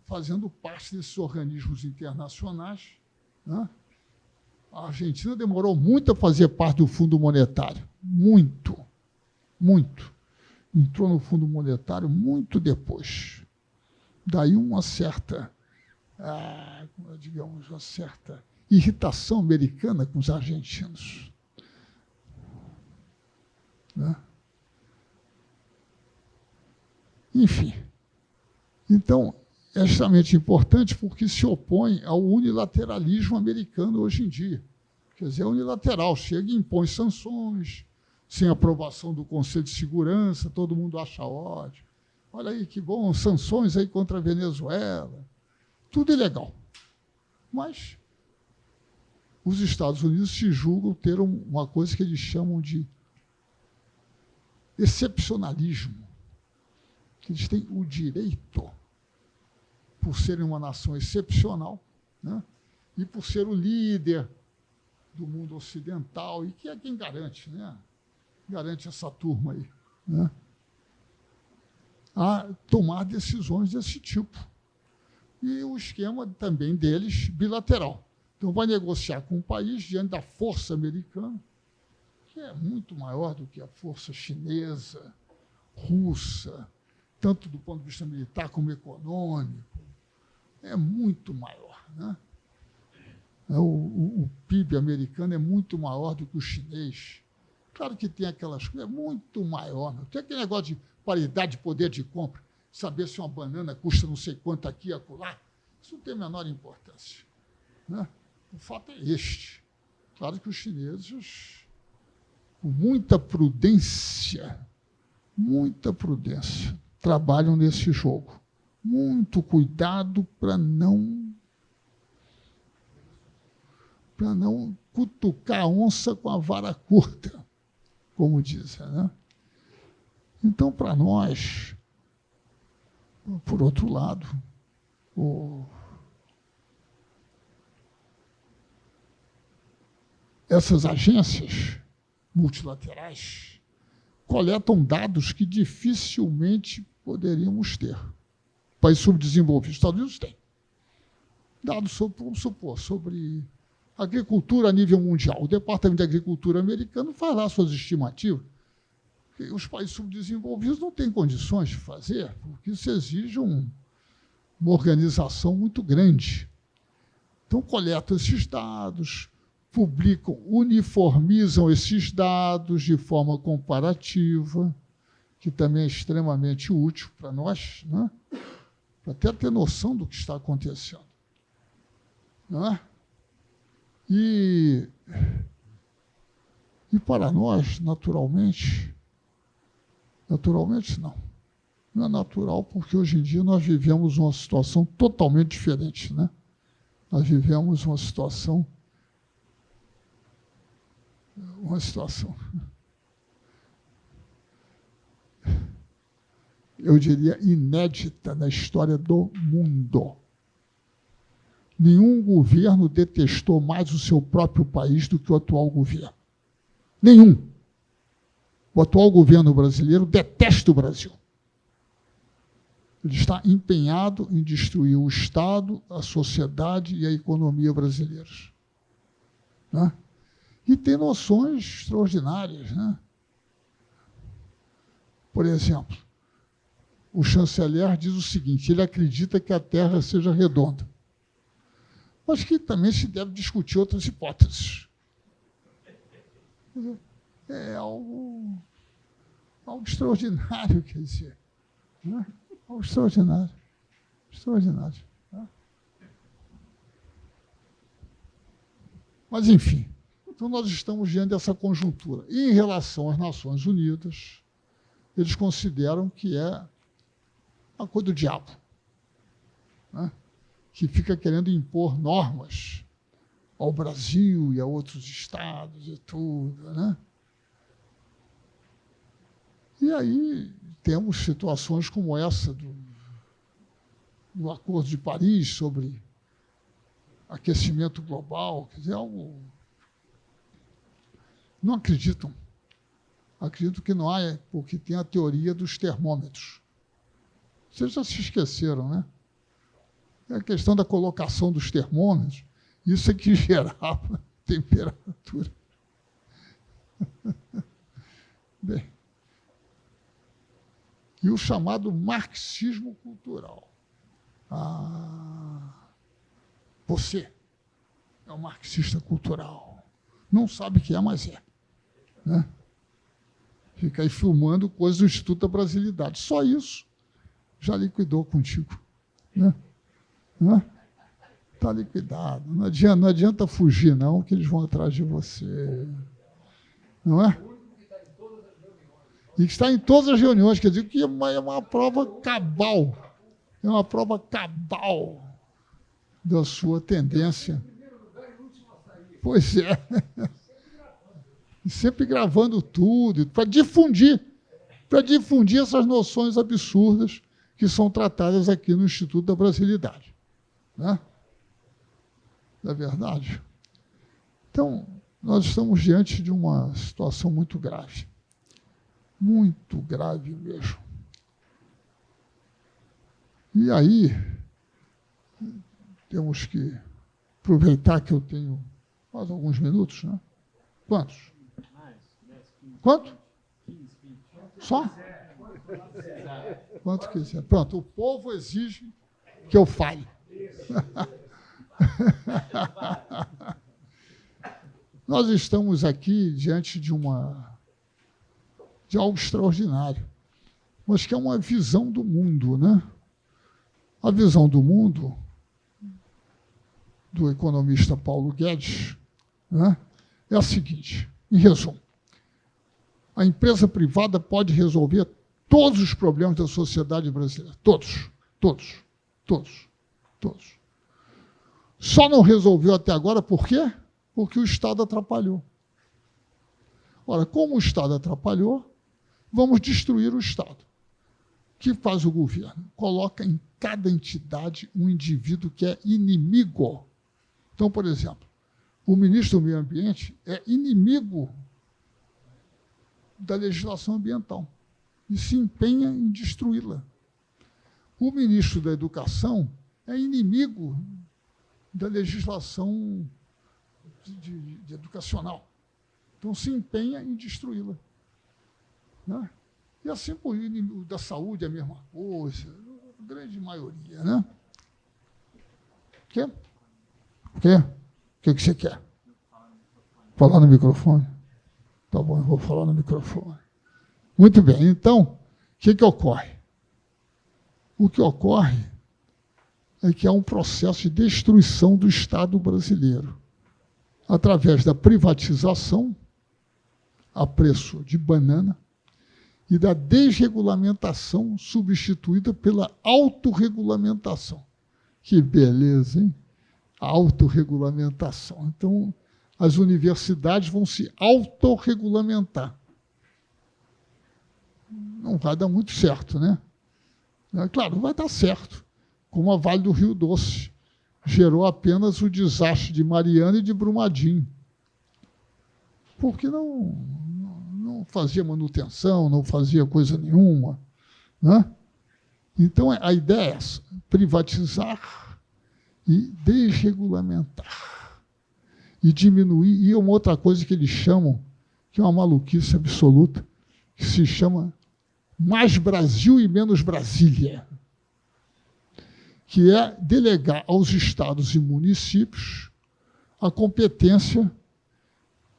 fazendo parte desses organismos internacionais. Né? A Argentina demorou muito a fazer parte do Fundo Monetário. Muito. Entrou no Fundo Monetário muito depois. Daí uma certa irritação americana com os argentinos. Né? Enfim. Então, é extremamente importante porque se opõe ao unilateralismo americano hoje em dia. Quer dizer, é unilateral, chega e impõe sanções, sem aprovação do Conselho de Segurança, todo mundo acha ótimo. Olha aí que bom, sanções aí contra a Venezuela. Tudo ilegal. Mas os Estados Unidos se julgam ter uma coisa que eles chamam de excepcionalismo. Eles têm o direito, por serem uma nação excepcional, né? E por ser o líder do mundo ocidental, e que é quem garante, né? Garante essa turma aí, né? A tomar decisões desse tipo. E o esquema também deles, bilateral. Então, vai negociar com um país diante da força americana, que é muito maior do que a força chinesa, russa, tanto do ponto de vista militar como econômico. É muito maior. Né? O PIB americano é muito maior do que o chinês. Claro que tem aquelas coisas, é muito maior. Não tem aquele negócio de paridade de poder de compra, saber se uma banana custa não sei quanto aqui e acolá. Isso não tem a menor importância. Né? O fato é este. Claro que os chineses, com muita prudência, trabalham nesse jogo. Muito cuidado para não cutucar a onça com a vara curta, como dizem. Né? Então, para nós, por outro lado, essas agências multilaterais coletam dados que dificilmente poderíamos ter. Países subdesenvolvidos, os Estados Unidos têm. Dados sobre, vamos supor, sobre agricultura a nível mundial. O Departamento de Agricultura americano faz lá suas estimativas. Os países subdesenvolvidos não têm condições de fazer, porque isso exige uma organização muito grande. Então, coletam esses dados, publicam, uniformizam esses dados de forma comparativa, que também é extremamente útil para nós, né? Para até ter noção do que está acontecendo. Né? E para nós, naturalmente não é natural, porque hoje em dia nós vivemos uma situação totalmente diferente, né? Nós vivemos uma situação, eu diria, inédita na história do mundo. Nenhum governo detestou mais o seu próprio país do que o atual governo. Nenhum. O atual governo brasileiro detesta o Brasil. Ele está empenhado em destruir o Estado, a sociedade e a economia brasileiras. Né? E tem noções extraordinárias. Né? Por exemplo, o chanceler diz o seguinte: ele acredita que a Terra seja redonda, mas que também se deve discutir outras hipóteses. É algo extraordinário, quer dizer. Né? Algo extraordinário. Extraordinário. Né? Mas, enfim, então nós estamos diante dessa conjuntura. E em relação às Nações Unidas, eles consideram que é uma coisa do diabo, né? Que fica querendo impor normas ao Brasil e a outros estados e tudo, né? E aí temos situações como essa do Acordo de Paris sobre aquecimento global, quer dizer, algo... Não acreditam. Acredito que não há, porque tem a teoria dos termômetros. Vocês já se esqueceram, né? É a questão da colocação dos termômetros, isso é que gerava temperatura. Bem, e o chamado marxismo cultural. Você é um marxista cultural. Não sabe o que é, mas é. Né? Fica aí filmando coisas do Instituto da Brasilidade. Só isso já liquidou contigo. Né? Está liquidado. Não adianta fugir, não, que eles vão atrás de você. Não é? E que está em todas as reuniões, quer dizer que é uma prova cabal. É uma prova cabal da sua tendência. Pois é. E sempre gravando tudo, para difundir essas noções absurdas que são tratadas aqui no Instituto da Brasilidade. Né? Não é verdade? Então, nós estamos diante de uma situação muito grave. Muito grave mesmo. E aí, temos que aproveitar que eu tenho mais alguns minutos, né? Quantos? Quanto? Só? Quanto quiser. Pronto, o povo exige que eu fale. Nós estamos aqui diante de algo extraordinário, mas que é uma visão do mundo, né? A visão do mundo do economista Paulo Guedes, né, é a seguinte, em resumo: a empresa privada pode resolver todos os problemas da sociedade brasileira. Todos. Só não resolveu até agora, por quê? Porque o Estado atrapalhou. Ora, como o Estado atrapalhou, vamos destruir o Estado. O que faz o governo? Coloca em cada entidade um indivíduo que é inimigo. Então, por exemplo, o ministro do Meio Ambiente é inimigo da legislação ambiental e se empenha em destruí-la. O ministro da Educação é inimigo da legislação de educacional. Então, se empenha em destruí-la. Né? E assim, por o da saúde é a mesma coisa, a grande maioria. Né? O que você quer? Falar no microfone? Tá bom, eu vou falar no microfone. Muito bem, então, o que ocorre? O que ocorre é que há um processo de destruição do Estado brasileiro, através da privatização, a preço de banana, e da desregulamentação substituída pela autorregulamentação. Que beleza, hein? A autorregulamentação. Então, as universidades vão se autorregulamentar. Não vai dar muito certo, né? Claro, vai dar certo, como a Vale do Rio Doce. Gerou apenas o desastre de Mariana e de Brumadinho. Porque não fazia manutenção, não fazia coisa nenhuma, né? Então, a ideia é essa, privatizar e desregulamentar. E diminuir, e uma outra coisa que eles chamam, que é uma maluquice absoluta, que se chama mais Brasil e menos Brasília, que é delegar aos estados e municípios a competência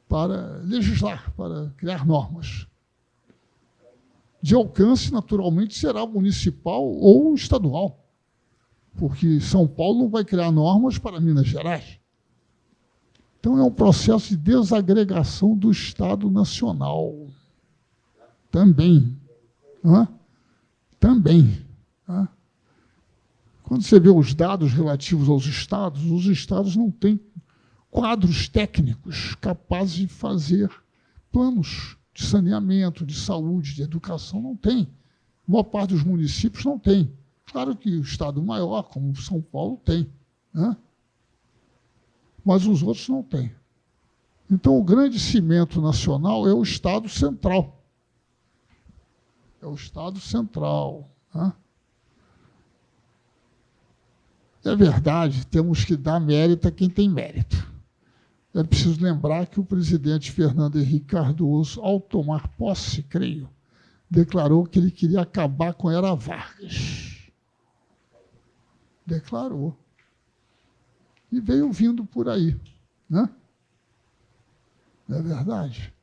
para legislar, para criar normas. De alcance, naturalmente, será municipal ou estadual, porque São Paulo não vai criar normas para Minas Gerais. Então, é um processo de desagregação do Estado Nacional. Também. Também. Quando você vê os dados relativos aos estados não têm quadros técnicos capazes de fazer planos de saneamento, de saúde, de educação, não tem. A maior parte dos municípios não tem. Claro que o estado maior, como São Paulo, tem, né? Mas os outros não têm. Então, o grande cimento nacional é o Estado Central. É o Estado Central. Né? É verdade, temos que dar mérito a quem tem mérito. É preciso lembrar que o presidente Fernando Henrique Cardoso, ao tomar posse, creio, declarou que ele queria acabar com a Era Vargas. Declarou. E veio vindo por aí. Né? Não é verdade?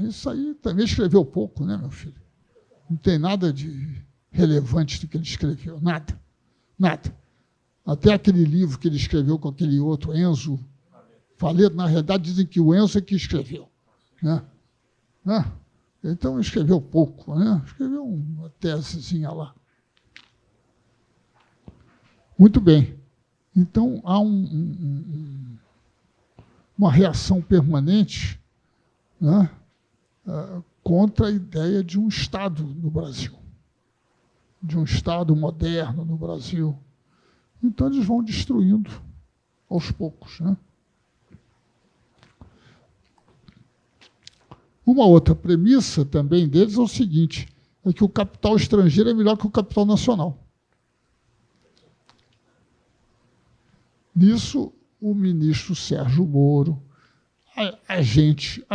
Isso aí também escreveu pouco, né, meu filho? Não tem nada de relevante do que ele escreveu. Nada. Nada. Até aquele livro que ele escreveu com aquele outro, Enzo Faleiro, na realidade, dizem que o Enzo é que escreveu. Né? Então, escreveu pouco. Né? Escreveu uma tesezinha lá. Muito bem. Então, há uma reação permanente, né, contra a ideia de um Estado no Brasil, de um Estado moderno no Brasil. Então, eles vão destruindo aos poucos. Né? Uma outra premissa também deles é o seguinte, é que o capital estrangeiro é melhor que o capital nacional. Nisso, o ministro Sérgio Moro, a gente.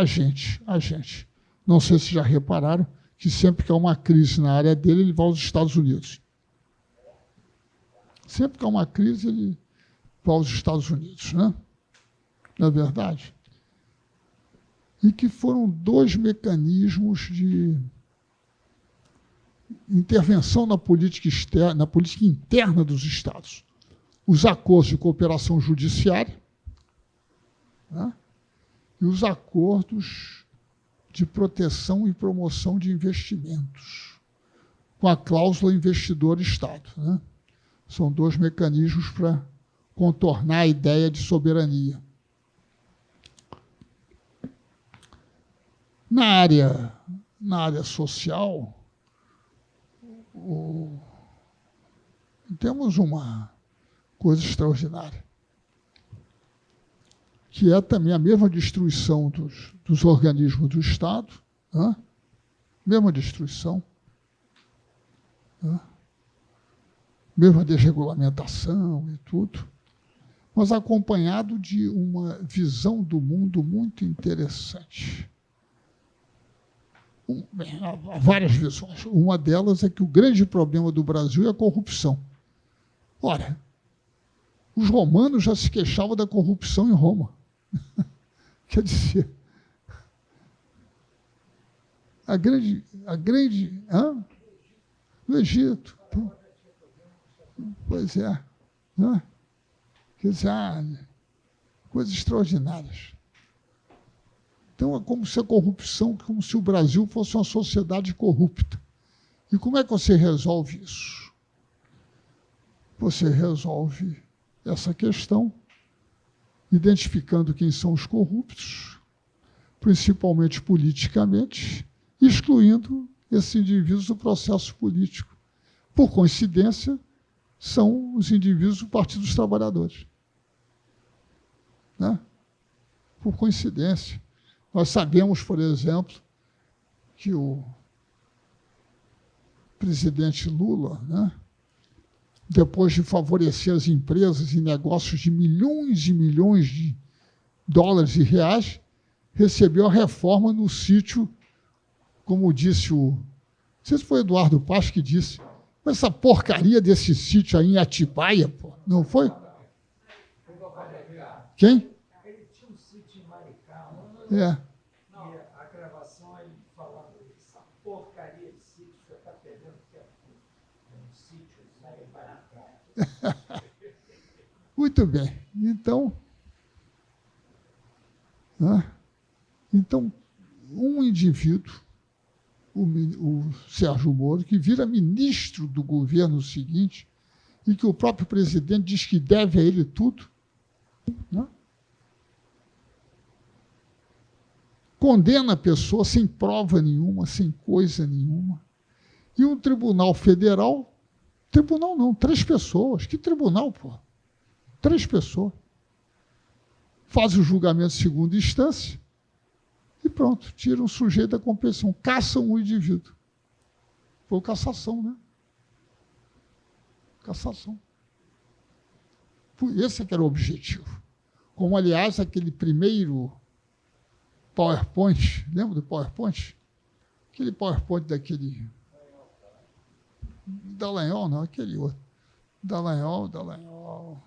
Não sei se já repararam que sempre que há uma crise na área dele, ele vai aos Estados Unidos. Sempre que há uma crise, ele vai aos Estados Unidos, né? Não é verdade? E que foram dois mecanismos de intervenção na política externa, na política interna dos Estados. Os acordos de cooperação judiciária, né? E os acordos de proteção e promoção de investimentos, com a cláusula investidor-Estado. Né? São dois mecanismos para contornar a ideia de soberania. Na área social, temos uma coisa extraordinária, que é também a mesma destruição dos organismos do Estado, né? Mesma destruição, né? Mesma desregulamentação e tudo, mas acompanhado de uma visão do mundo muito interessante. Há várias visões. Uma delas é que o grande problema do Brasil é a corrupção. Ora, Os romanos já se queixavam da corrupção em Roma. Quer dizer, no Egito. Pois é. Né? Quer dizer, coisas extraordinárias. Então, é como se a corrupção, como se o Brasil fosse uma sociedade corrupta. E como é que você resolve isso? Você resolve essa questão identificando quem são os corruptos, principalmente politicamente, excluindo esses indivíduos do processo político. Por coincidência, são os indivíduos do Partido dos Trabalhadores. Né? Por coincidência. Nós sabemos, por exemplo, que o presidente Lula, né, depois de favorecer as empresas em negócios de milhões e milhões de dólares e reais, recebeu a reforma no sítio, como disse não sei se foi Eduardo Paz que disse, mas essa porcaria desse sítio aí em Atibaia, pô, não foi? Quem?
Ele tinha um sítio em Maricá.
É.
Não, a gravação ele falando essa porcaria de sítio, você está perdendo tempo com um sítio em Maricá.
Muito bem. Então, né? Então, um indivíduo, o Sérgio Moro, que vira ministro do governo seguinte, e que o próprio presidente diz que deve a ele tudo, né? Condena a pessoa sem prova nenhuma, sem coisa nenhuma. E um tribunal federal, tribunal não, 3 pessoas, que tribunal, pô? 3 pessoas. Faz o julgamento de segunda instância e pronto, tira o sujeito da competição, caçam o indivíduo. Foi cassação, né? Cassação. Esse que era o objetivo. Como, aliás, aquele primeiro PowerPoint, lembra do PowerPoint? Aquele PowerPoint daquele... Dallagnol, não, aquele outro. Dallagnol. Dallagnol,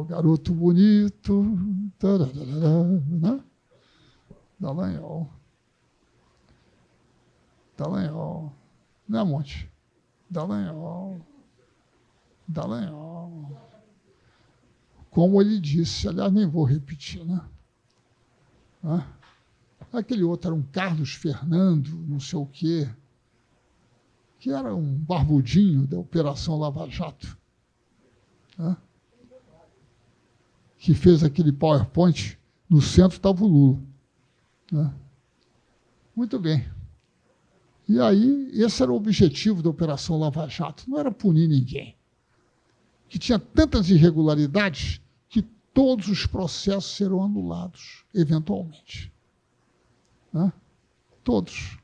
garoto bonito. Né? Dallagnol. Não é Monte? Dallagnol. Como ele disse, aliás, nem vou repetir, né? Aquele outro era um Carlos Fernando, não sei o quê, que era um barbudinho da Operação Lava Jato, né? Que fez aquele PowerPoint, no centro estava o Lula. Né? Muito bem. E aí, esse era o objetivo da Operação Lava Jato, não era punir ninguém. Que tinha tantas irregularidades que todos os processos serão anulados, eventualmente. Né? Todos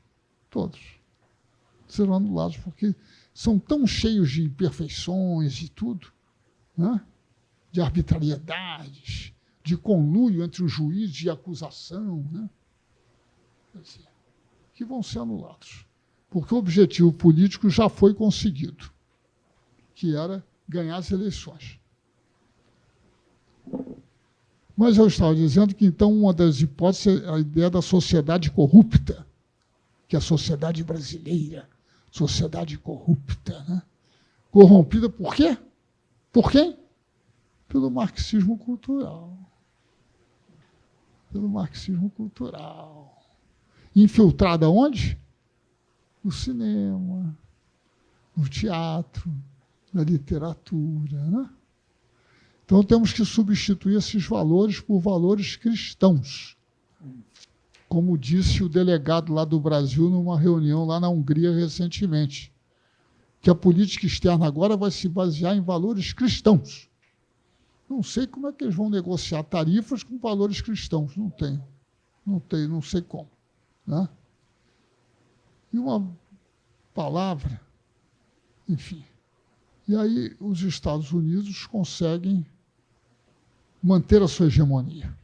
serão anulados, porque são tão cheios de imperfeições e tudo, né? De arbitrariedades, de conluio entre o juiz e a acusação, né? Que vão ser anulados, porque o objetivo político já foi conseguido, que era ganhar as eleições. Mas eu estava dizendo que, então, uma das hipóteses é a ideia da sociedade corrupta, que é a sociedade brasileira, sociedade corrupta, né? Corrompida por quê? Por quem? Pelo marxismo cultural. Pelo marxismo cultural. Infiltrada onde? No cinema, no teatro, na literatura, né? Então, temos que substituir esses valores por valores cristãos. Como disse o delegado lá do Brasil numa reunião lá na Hungria recentemente, que a política externa agora vai se basear em valores cristãos. Não sei como é que eles vão negociar tarifas com valores cristãos. Não sei como. Né? E uma palavra, enfim. E aí os Estados Unidos conseguem manter a sua hegemonia.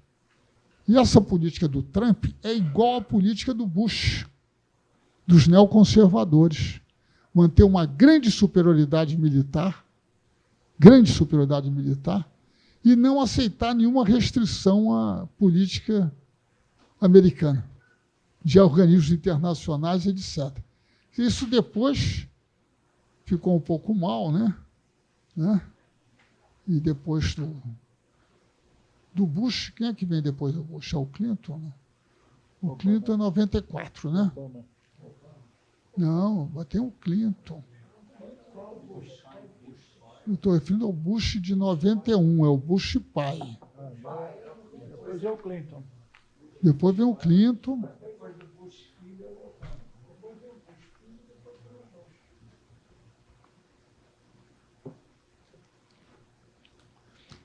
E essa política do Trump é igual à política do Bush, dos neoconservadores. manter uma grande superioridade militar, e não aceitar nenhuma restrição à política americana, de organismos internacionais, etc. Isso depois ficou um pouco mal, né? E depois do Bush, quem é que vem depois do Bush? É o Clinton, né? O Clinton é 94, né? Não, tem o Clinton. Eu estou referindo ao Bush de 91, é o Bush pai.
Depois é o Clinton.
Depois vem o Clinton.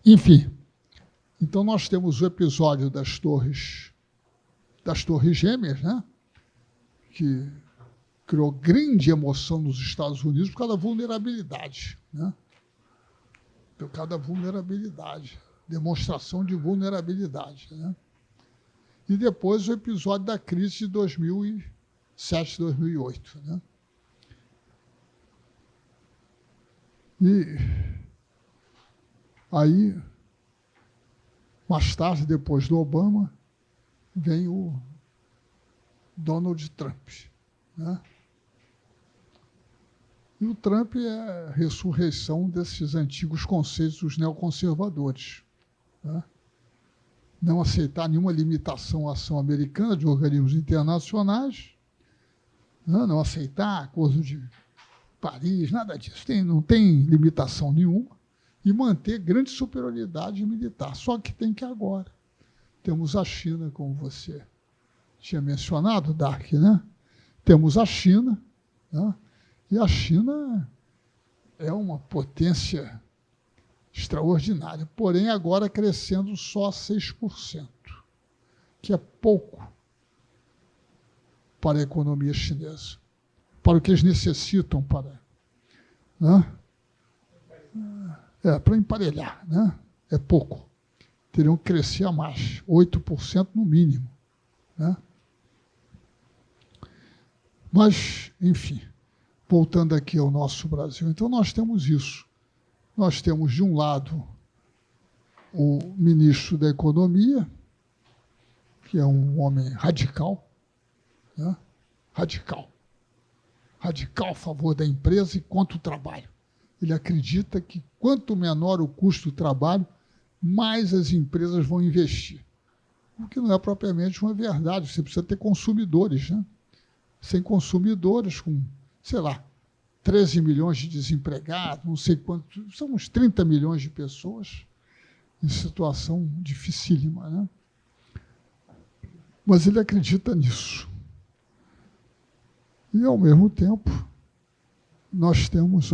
Enfim, então nós temos o episódio das torres gêmeas, né? Que criou grande emoção nos Estados Unidos por causa da vulnerabilidade, né? Por causa da vulnerabilidade, demonstração de vulnerabilidade, né? E depois o episódio da crise de 2007, 2008, né? E aí, mais tarde, depois do Obama, vem o Donald Trump, né? E o Trump é a ressurreição desses antigos conceitos dos neoconservadores, né? Não aceitar nenhuma limitação à ação americana de organismos internacionais, né? Não aceitar acordo de Paris, nada disso, não tem limitação nenhuma, e manter grande superioridade militar. Só que tem que agora. Temos a China, como você tinha mencionado, Dark, né? Temos a China, né? E a China é uma potência extraordinária, porém agora crescendo só 6%, que é pouco para a economia chinesa, para o que eles necessitam para, né? Para emparelhar, né? É pouco. Teriam que crescer a mais, 8% no mínimo, né? Mas, enfim, voltando aqui ao nosso Brasil, então nós temos isso. Nós temos, de um lado, o ministro da Economia, que é um homem radical, né? Radical a favor da empresa e contra o trabalho. Ele acredita que quanto menor o custo do trabalho, mais as empresas vão investir. O que não é propriamente uma verdade. Você precisa ter consumidores, né? Sem consumidores, com, sei lá, 13 milhões de desempregados, não sei quanto, são uns 30 milhões de pessoas em situação dificílima, né? Mas ele acredita nisso. E, ao mesmo tempo, nós temos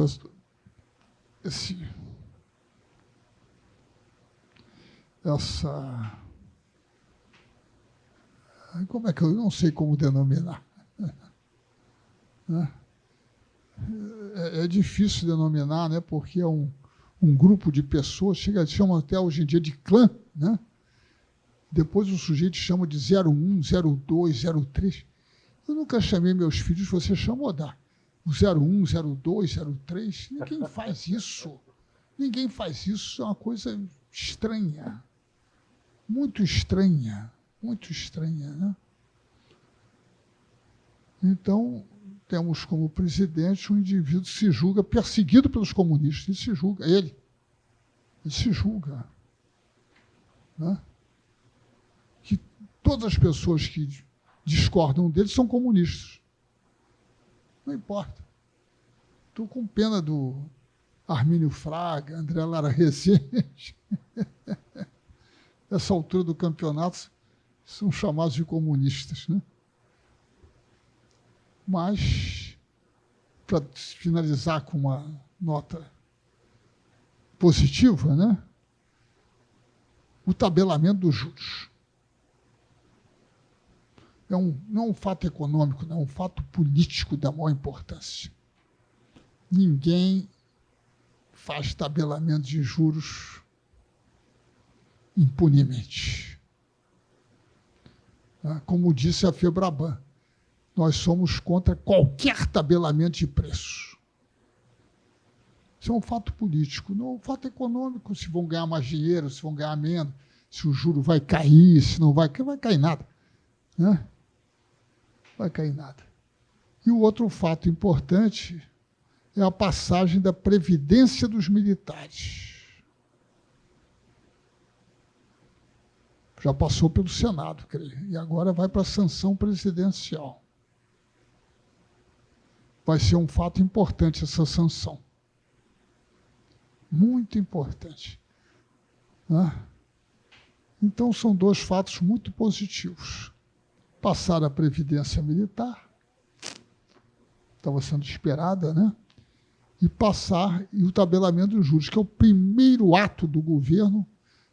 como é que eu não sei como denominar? É difícil denominar, né? Porque é um grupo de pessoas, chama até hoje em dia de clã, né? Depois o sujeito chama de 01, 02, 03. Eu nunca chamei meus filhos, você chamou, dá. O 01, 02, 03. Ninguém faz isso. Ninguém faz isso. É uma coisa estranha. Muito estranha. Muito estranha, né? Então, temos como presidente um indivíduo que se julga perseguido pelos comunistas. Ele se julga, ele se julga, né? Que todas as pessoas que discordam dele são comunistas. Não importa. Estou com pena do Armínio Fraga, André Lara Rezende. Nessa altura do campeonato, são chamados de comunistas, né? Mas, para finalizar com uma nota positiva, né? O tabelamento dos juros. Não é um fato econômico, não é um fato político da maior importância. Ninguém faz tabelamento de juros impunemente. Como disse a Febraban, nós somos contra qualquer tabelamento de preços. Isso é um fato político, não é um fato econômico, se vão ganhar mais dinheiro, se vão ganhar menos, se o juro vai cair, se não vai cair nada. Né? Vai cair nada. E o outro fato importante é a passagem da Previdência dos militares. Já passou pelo Senado, creio, e agora vai para a sanção presidencial. Vai ser um fato importante essa sanção. Muito importante. Né? Então, são dois fatos muito positivos. Passar a Previdência Militar, estava sendo esperada, né? E o tabelamento dos juros, que é o primeiro ato do governo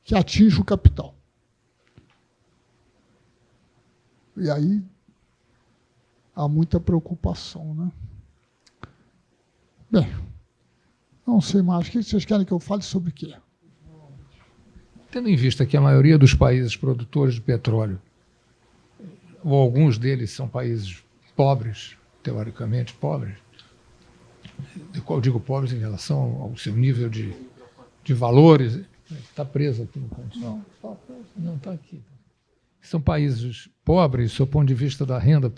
que atinge o capital. E aí há muita preocupação, né? Bem, não sei mais. O que vocês querem que eu fale sobre o quê?
Tendo em vista que a maioria dos países produtores de petróleo, ou alguns deles são países pobres, teoricamente pobres, eu digo pobres em relação ao seu nível de valores. Está preso aqui no cantinho. Não, está aqui. São países pobres, do ponto de vista da renda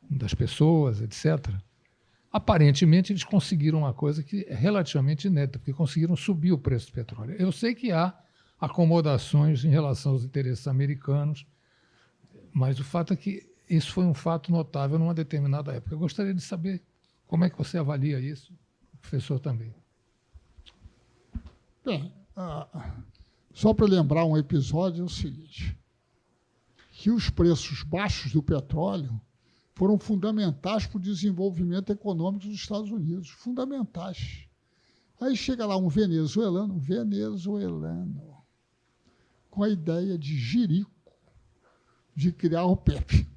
das pessoas, etc. Aparentemente, eles conseguiram uma coisa que é relativamente inédita, porque conseguiram subir o preço do petróleo. Eu sei que há acomodações em relação aos interesses americanos, mas o fato é que isso foi um fato notável numa determinada época. Eu gostaria de saber como é que você avalia isso, o professor também.
Bem, só para lembrar um episódio, é o seguinte, que os preços baixos do petróleo foram fundamentais para o desenvolvimento econômico dos Estados Unidos, fundamentais. Aí chega lá um venezuelano, com a ideia de jirico, de criar o PEP.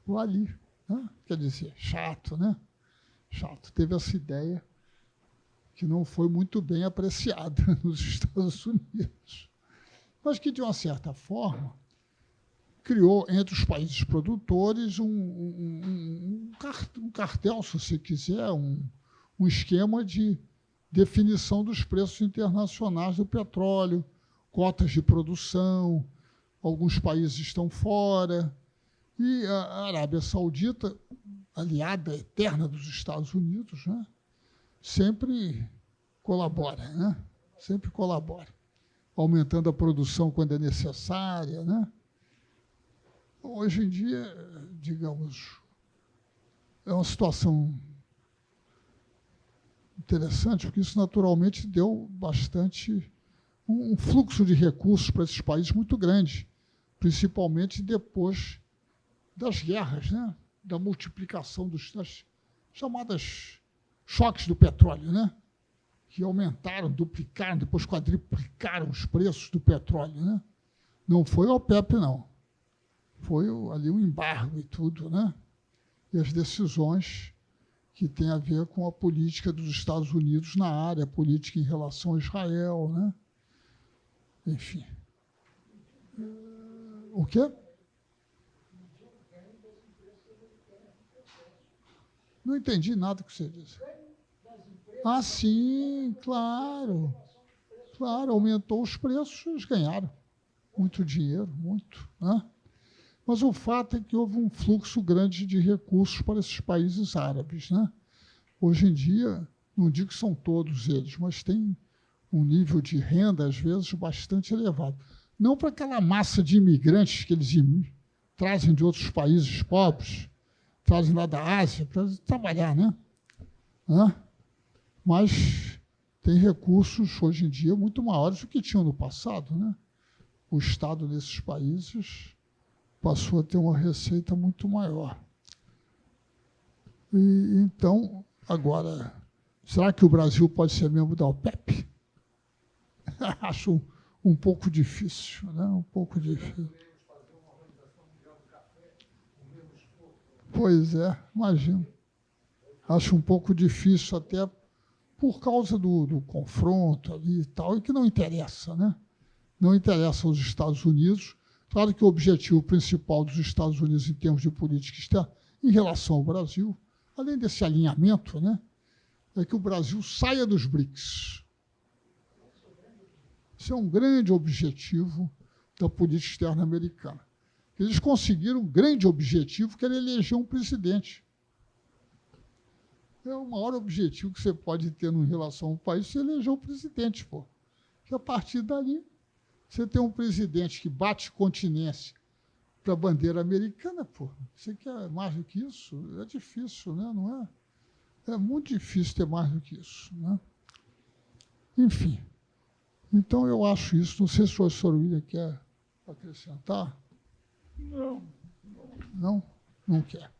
O Ali. Quer dizer, chato, né? Chato. Teve essa ideia que não foi muito bem apreciada nos Estados Unidos, mas que, de uma certa forma, criou entre os países produtores um cartel, se você quiser, um esquema de definição dos preços internacionais do petróleo, cotas de produção, alguns países estão fora, e a Arábia Saudita, aliada eterna dos Estados Unidos, né, sempre colabora, né? Sempre colabora, aumentando a produção quando é necessária, né? Hoje em dia, digamos, é uma situação interessante, porque isso naturalmente deu bastante um fluxo de recursos para esses países muito grande, principalmente depois das guerras, né? Da multiplicação das chamadas choques do petróleo, né? Que aumentaram, duplicaram, depois quadruplicaram os preços do petróleo, né? Não foi o OPEP, não. Foi ali o embargo e tudo, né? E as decisões que têm a ver com a política dos Estados Unidos na área, a política em relação a Israel, né? Enfim. O quê? Não entendi nada que você disse. Ah, sim, claro. Claro, aumentou os preços, eles ganharam muito dinheiro, muito, né? Mas o fato é que houve um fluxo grande de recursos para esses países árabes, né? Hoje em dia, não digo que são todos eles, mas tem um nível de renda, às vezes, bastante elevado. Não para aquela massa de imigrantes que eles trazem de outros países pobres, trazem lá da Ásia para trabalhar, né? Mas tem recursos, hoje em dia, muito maiores do que tinham no passado, né? O Estado desses países passou a ter uma receita muito maior. E, então, agora, será que o Brasil pode ser membro da OPEP? Acho um pouco difícil, né? Um pouco difícil. Pois é, imagino. Acho um pouco difícil até por causa do confronto ali e tal, e que não interessa, né? Não interessa aos Estados Unidos Claro que o objetivo principal dos Estados Unidos em termos de política externa, em relação ao Brasil, além desse alinhamento, né, é que o Brasil saia dos BRICS. Isso é um grande objetivo da política externa americana. Eles conseguiram um grande objetivo, que era eleger um presidente. É o maior objetivo que você pode ter em relação ao país, você eleger um presidente, pô. Que a partir dali, você tem um presidente que bate continência para a bandeira americana, pô. Você quer mais do que isso? É difícil, né? Não é? É muito difícil ter mais do que isso, né? Enfim. Então, eu acho isso. Não sei se o professor William quer acrescentar.
Não.
Não? Não quer.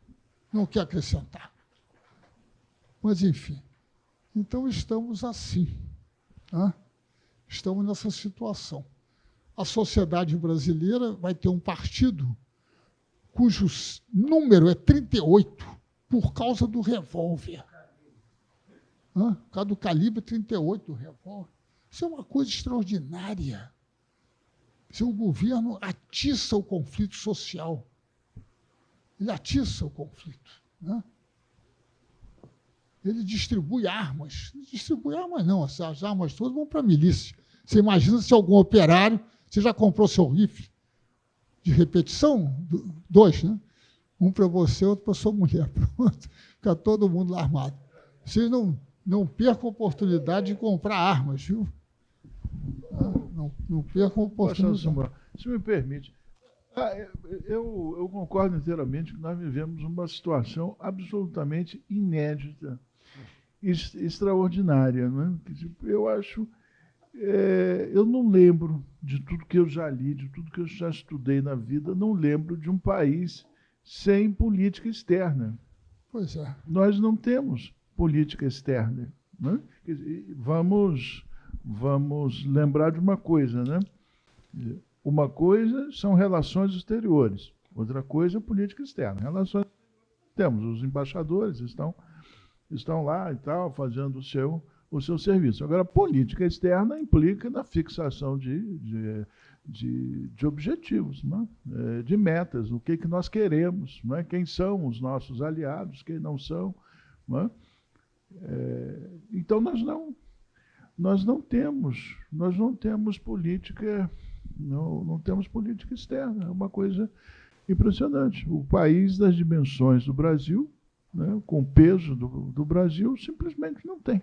Não quer acrescentar. Mas, enfim. Então, estamos assim. Né? Estamos nessa situação. A sociedade brasileira vai ter um partido cujo número é 38, por causa do revólver. Por causa do calibre 38 do revólver. Isso é uma coisa extraordinária. O governo atiça o conflito social. Ele atiça o conflito. Né? Ele distribui armas. Não distribui armas, não. As armas todas vão para a milícia. Você imagina se algum operário... Você já comprou seu rifle de repetição? 2, né? Um para você, outro para sua mulher. Pronto. Fica todo mundo lá armado. Vocês não percam a oportunidade de comprar armas, viu? Não percam a oportunidade.
Se me permite, eu concordo inteiramente que nós vivemos uma situação absolutamente inédita, extraordinária. Né? Eu acho... eu não lembro de tudo que eu já li, de tudo que eu já estudei na vida, não lembro de um país sem política externa.
Pois é.
Nós não temos política externa. Né? Vamos lembrar de uma coisa, né? Uma coisa são relações exteriores, outra coisa é política externa. Relações, temos os embaixadores, estão lá e tal, fazendo o seu serviço. Agora, política externa implica na fixação de objetivos, né? De metas, o que nós queremos, né? Quem são os nossos aliados, quem não são. Né? Então, nós não temos política, não temos política externa. É uma coisa impressionante. O país das dimensões do Brasil, né, com o peso do Brasil, simplesmente não tem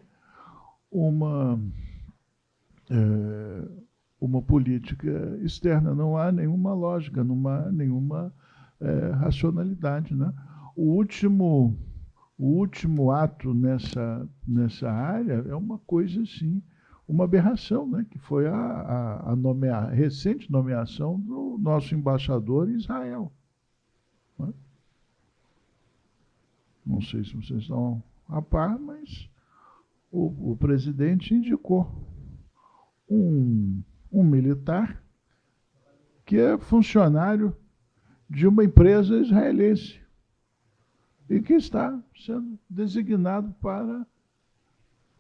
uma política externa, não há nenhuma lógica, não há nenhuma racionalidade. Né? O último ato nessa área é uma coisa assim, uma aberração, né? Que foi a recente nomeação do nosso embaixador em Israel. Né? Não sei se vocês estão a par, mas o presidente indicou um militar que é funcionário de uma empresa israelense e que está sendo designado para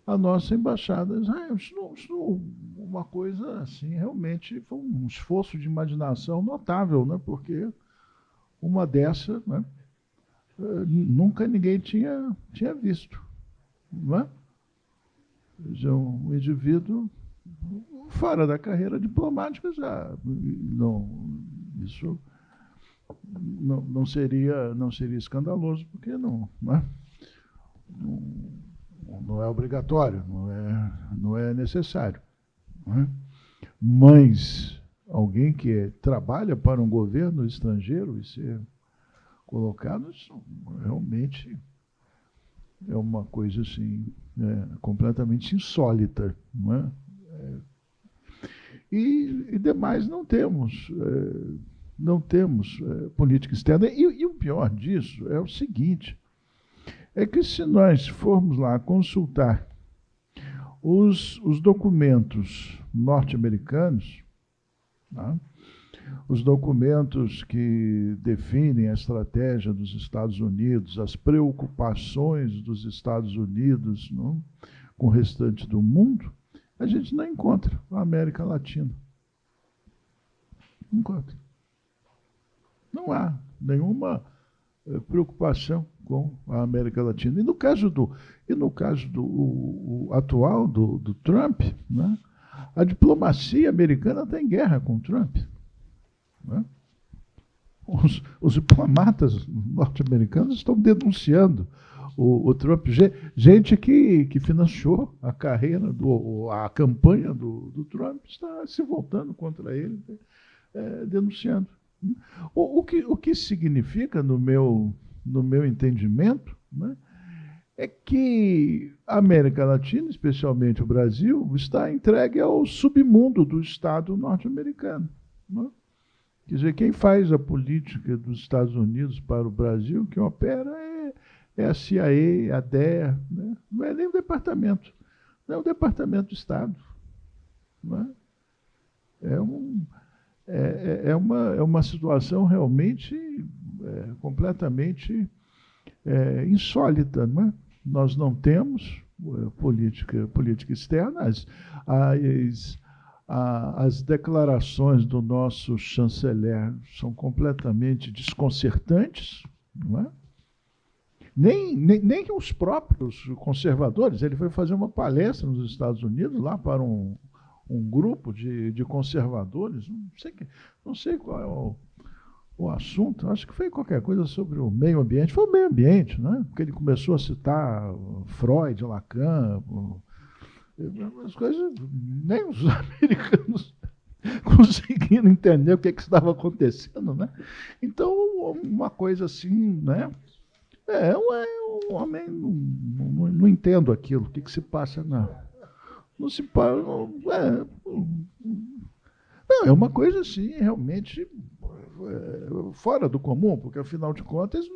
a nossa embaixada em Israel. Isso uma coisa assim, realmente foi um esforço de imaginação notável, né? Porque uma dessa, né, nunca ninguém tinha visto. Não é? Um indivíduo fora da carreira diplomática já isso não seria escandaloso, porque não é obrigatório, não é necessário. Não é? Mas alguém que trabalha para um governo estrangeiro e ser colocado, isso realmente é uma coisa assim, completamente insólita. Não é? E demais não temos política externa. E o pior disso é o seguinte, é que se nós formos lá consultar os documentos norte-americanos, tá? Os documentos que definem a estratégia dos Estados Unidos, as preocupações dos Estados Unidos, não, com o restante do mundo, a gente não encontra a América Latina. Não encontra. Não há nenhuma preocupação com a América Latina. E no caso do atual do Trump, né, a diplomacia americana está em guerra com o Trump. Né? Os diplomatas norte-americanos estão denunciando o Trump, gente que financiou a carreira, a campanha do Trump, está se voltando contra ele, denunciando. O que significa, no meu entendimento, né, é que a América Latina, especialmente o Brasil, está entregue ao submundo do Estado norte-americano. Né? Quer dizer, quem faz a política dos Estados Unidos para o Brasil, quem opera é a CIA, a DEA, né? Não é nem o departamento, não é o Departamento de Estado. Né? É uma situação realmente completamente insólita. Não é? Nós não temos política externa. As declarações do nosso chanceler são completamente desconcertantes. Não é? Nem os próprios conservadores. Ele foi fazer uma palestra nos Estados Unidos, lá para um grupo de conservadores, não sei qual é o assunto, acho que foi qualquer coisa sobre o meio ambiente. Foi o meio ambiente, né? Porque ele começou a citar Freud, Lacan, as coisas, nem os americanos conseguiram entender o que estava acontecendo. Né? Então, uma coisa assim, né? Um homem, não entendo aquilo, o que se passa não se passa. Não, é uma coisa assim, realmente fora do comum, porque, afinal de contas,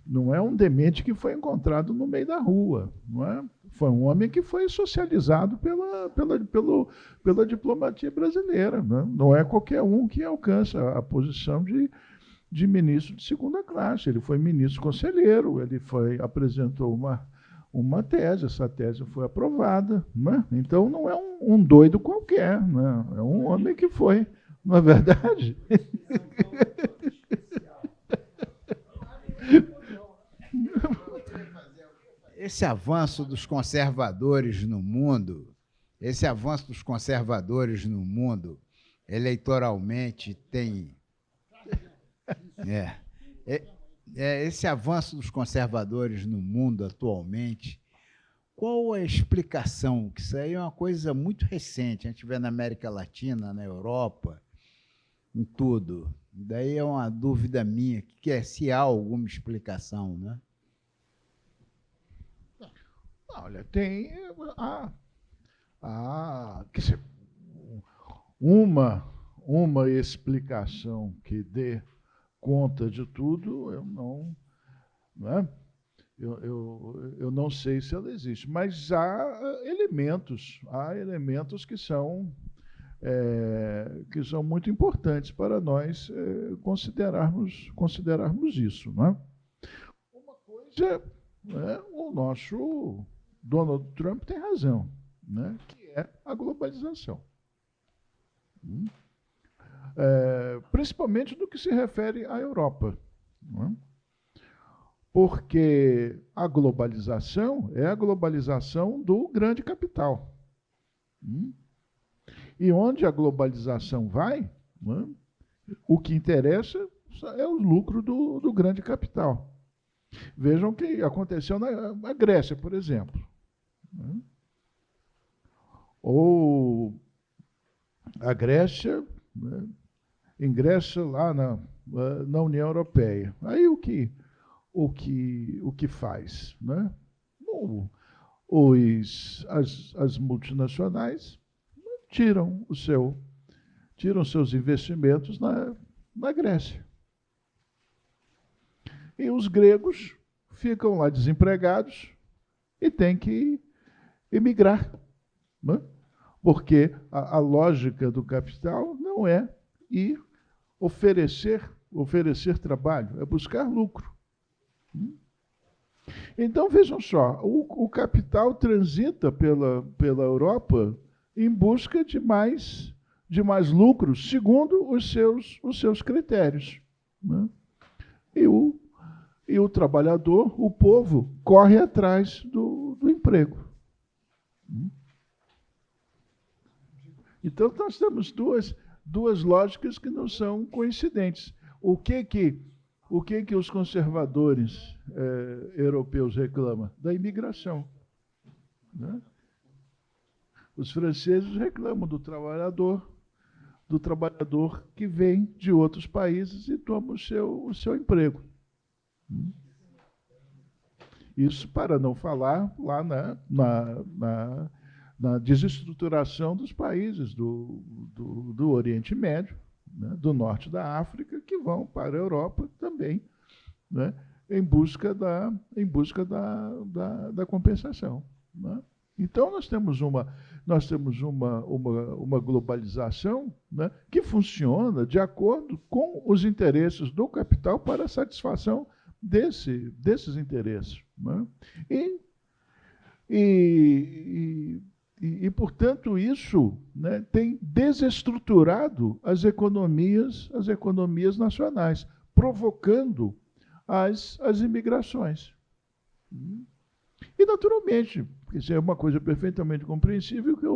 não é um demente que foi encontrado no meio da rua. Não é? Foi um homem que foi socializado pela diplomacia brasileira. Né? Não é qualquer um que alcança a posição de ministro de segunda classe. Ele foi ministro conselheiro, ele apresentou uma tese, essa tese foi aprovada. Né? Então, não é um doido qualquer, né? É um homem que foi, não é verdade?
Esse avanço dos conservadores no mundo, eleitoralmente, tem... esse avanço dos conservadores no mundo atualmente, qual a explicação? Que isso aí é uma coisa muito recente, a gente vê na América Latina, na Europa, em tudo. Daí é uma dúvida minha, que é se há alguma explicação, né?
Olha, tem quer dizer, uma explicação que dê conta de tudo, eu não sei se ela existe, mas há elementos que são muito importantes para nós considerarmos isso. Né? Uma coisa, o nosso Donald Trump tem razão, né? Que é a globalização. Principalmente no que se refere à Europa. Não é? Porque a globalização é a globalização do grande capital. E onde a globalização vai, não é? O que interessa é o lucro do grande capital. Vejam o que aconteceu na Grécia, por exemplo. Ou a Grécia, né, ingressa lá na União Europeia. Aí o que faz? Né? As multinacionais tiram seus investimentos na Grécia. E os gregos ficam lá desempregados e têm que emigrar. Né? Porque a lógica do capital não é ir oferecer trabalho, é buscar lucro. Então, vejam só, o capital transita pela Europa em busca de mais de mais lucros segundo os seus critérios, né? E o trabalhador, o povo, corre atrás do emprego. Então, nós temos duas lógicas que não são coincidentes. O que os conservadores europeus reclamam? Da imigração, né? Os franceses reclamam do trabalhador que vem de outros países e toma o seu emprego. Isso para não falar lá na desestruturação dos países do Oriente Médio, né, do norte da África, que vão para a Europa também, né, em busca da compensação, né? Então, nós temos uma globalização, né, que funciona de acordo com os interesses do capital para a satisfação desses interesses, né? Portanto, isso, né, tem desestruturado as economias nacionais, provocando as imigrações. E, naturalmente, isso é uma coisa perfeitamente compreensível, que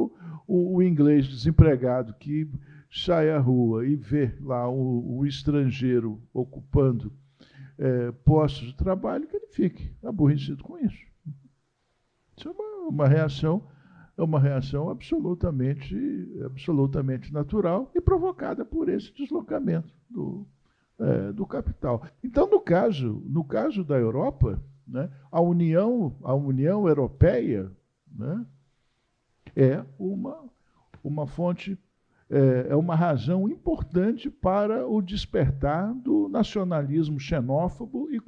o inglês desempregado que sai à rua e vê lá o estrangeiro ocupando postos de trabalho, que ele fique aborrecido com isso. Isso é uma reação absolutamente natural e provocada por esse deslocamento do capital. Então, no caso da Europa, né, a União Europeia, né, é uma fonte, é uma razão importante para o despertar do nacionalismo xenófobo e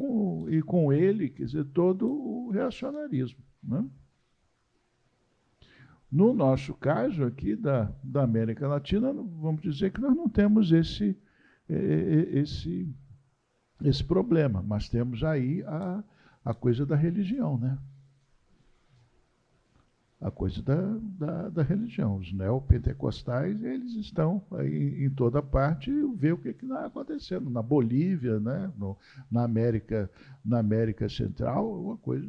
com ele, quer dizer, todo o reacionarismo, né? No nosso caso aqui da América Latina, vamos dizer que nós não temos esse problema, mas temos aí a coisa da religião, né? A coisa da religião. Os neopentecostais, eles estão aí em toda parte, vê o que está acontecendo. Na Bolívia, né? Na América Central, uma coisa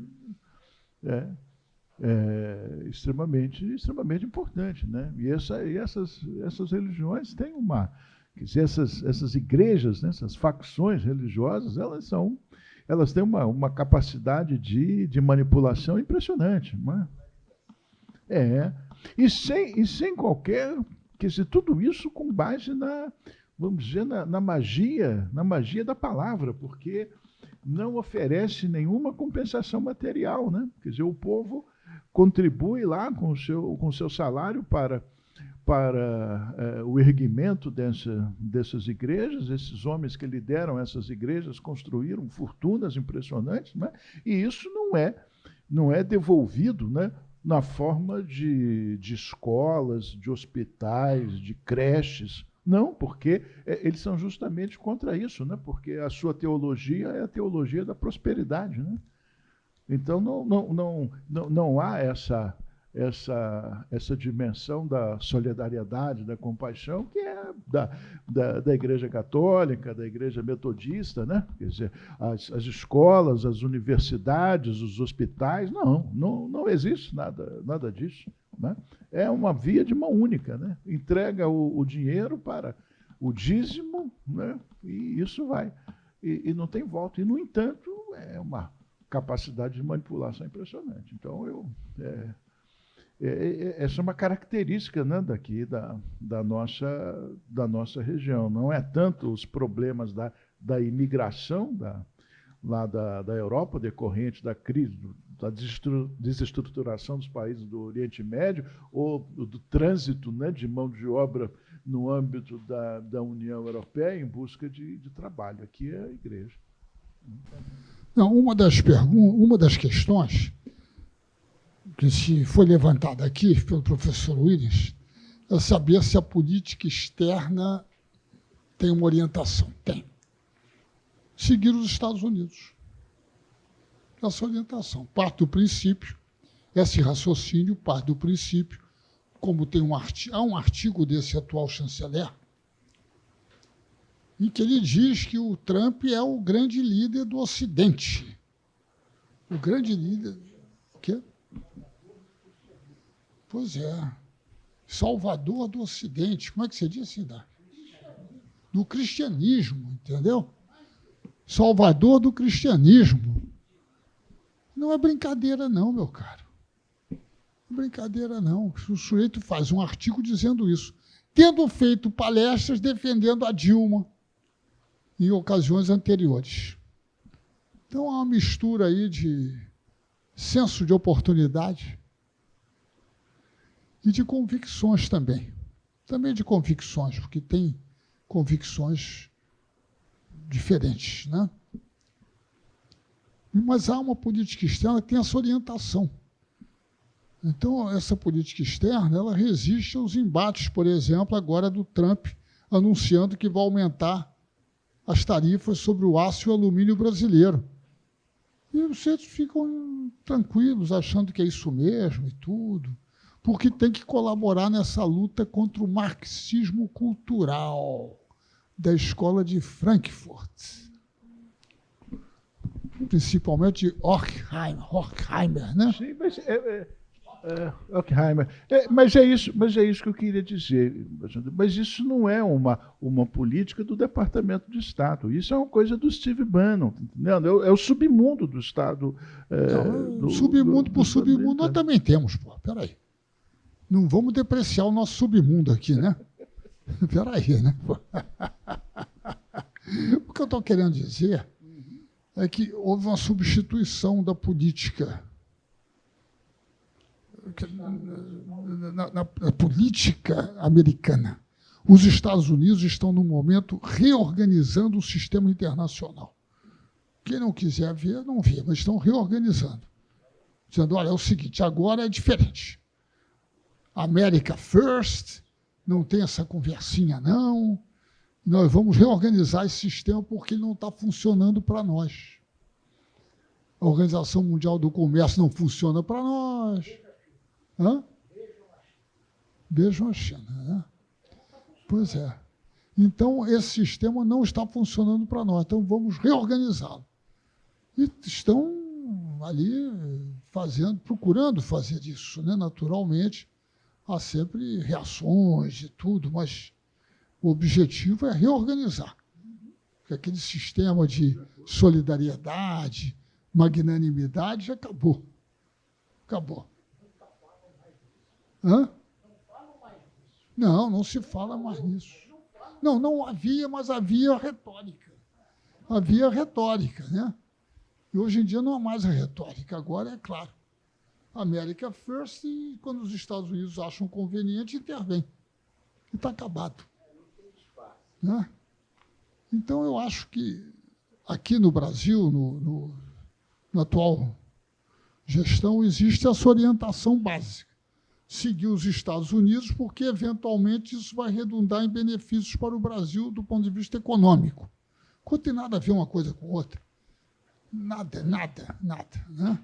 extremamente importante, né? E essas religiões têm quer dizer, essas igrejas, né? Essas facções religiosas, elas têm uma capacidade de manipulação impressionante, não é? E sem qualquer, quer dizer, tudo isso com base vamos dizer, na magia da palavra, porque não oferece nenhuma compensação material, né? Quer dizer, o povo contribui lá com o seu salário para o erguimento dessas igrejas. Esses homens que lideram essas igrejas construíram fortunas impressionantes, né? E isso não é devolvido, né, na forma de escolas, de hospitais, de creches. Não, porque eles são justamente contra isso, né? Porque a sua teologia é a teologia da prosperidade, né? Então, não há essa dimensão da solidariedade, da compaixão, que é da Igreja Católica, da Igreja Metodista, né? Quer dizer, as escolas, as universidades, os hospitais, não existe nada disso, né? É uma via de mão única, né? Entrega o dinheiro para o dízimo, né? E isso vai. E não tem volta. E, no entanto, é uma capacidade de manipulação impressionante. Então, essa é uma característica, né, daqui da nossa região. Não é tanto os problemas da imigração lá da Europa, decorrente da crise, da desestruturação dos países do Oriente Médio, ou do trânsito, né, de mão de obra no âmbito da União Europeia em busca de trabalho. Aqui é a igreja.
Não, uma das questões que se foi levantada aqui pelo professor Willis é saber se a política externa tem uma orientação. Tem. Seguir os Estados Unidos. Essa orientação. Parte do princípio, esse raciocínio parte do princípio, como há um artigo desse atual chanceler, em que ele diz que o Trump é o grande líder do Ocidente. O grande líder... O quê? Pois é. Salvador do Ocidente. Como é que você disse, Dá? Do cristianismo, entendeu? Salvador do cristianismo. Não é brincadeira, não, meu caro. Não é brincadeira, não. O sujeito faz um artigo dizendo isso, tendo feito palestras defendendo a Dilma em ocasiões anteriores. Então, há uma mistura aí de senso de oportunidade e de convicções também. Também de convicções, porque tem convicções diferentes, né? Mas há uma política externa que tem essa orientação. Então, essa política externa, ela resiste aos embates, por exemplo, agora do Trump, anunciando que vai aumentar as tarifas sobre o aço e o alumínio brasileiro. E os outros ficam tranquilos, achando que é isso mesmo e tudo, porque tem que colaborar nessa luta contra o marxismo cultural da escola de Frankfurt, principalmente de Horkheimer, né?
Sim, mas Horkheimer. Mas é isso que eu queria dizer. Mas isso não é uma política do Departamento de Estado. Isso é uma coisa do Steve Bannon, tá entendendo? É o submundo do Estado.
Submundo por submundo nós também temos, pô. Peraí. Não vamos depreciar o nosso submundo aqui, né? Peraí, né? O que eu estou querendo dizer é que houve uma substituição da política. Na política americana. Os Estados Unidos estão, no momento, reorganizando o sistema internacional. Quem não quiser ver, não vê, mas estão reorganizando. Dizendo, olha, é o seguinte, agora é diferente. America First, não tem essa conversinha, não. Nós vamos reorganizar esse sistema porque ele não está funcionando para nós. A Organização Mundial do Comércio não funciona para nós. Hã? Beijam a China, né? Pois é. Então, esse sistema não está funcionando para nós, então vamos reorganizá-lo. E estão ali procurando fazer isso, né? Naturalmente, há sempre reações e tudo, mas o objetivo é reorganizar. Porque aquele sistema de solidariedade, magnanimidade já acabou. Acabou. Hã? Não, não se fala mais nisso. Não havia, mas havia retórica. Havia retórica, né? E hoje em dia não há mais a retórica. Agora, é claro, America First, e quando os Estados Unidos acham conveniente, intervém. E está acabado. Né? Então, eu acho que aqui no Brasil, na atual gestão, existe essa orientação básica. Seguir os Estados Unidos, porque, eventualmente, isso vai redundar em benefícios para o Brasil do ponto de vista econômico. Não tem nada a ver uma coisa com outra. Nada. Né?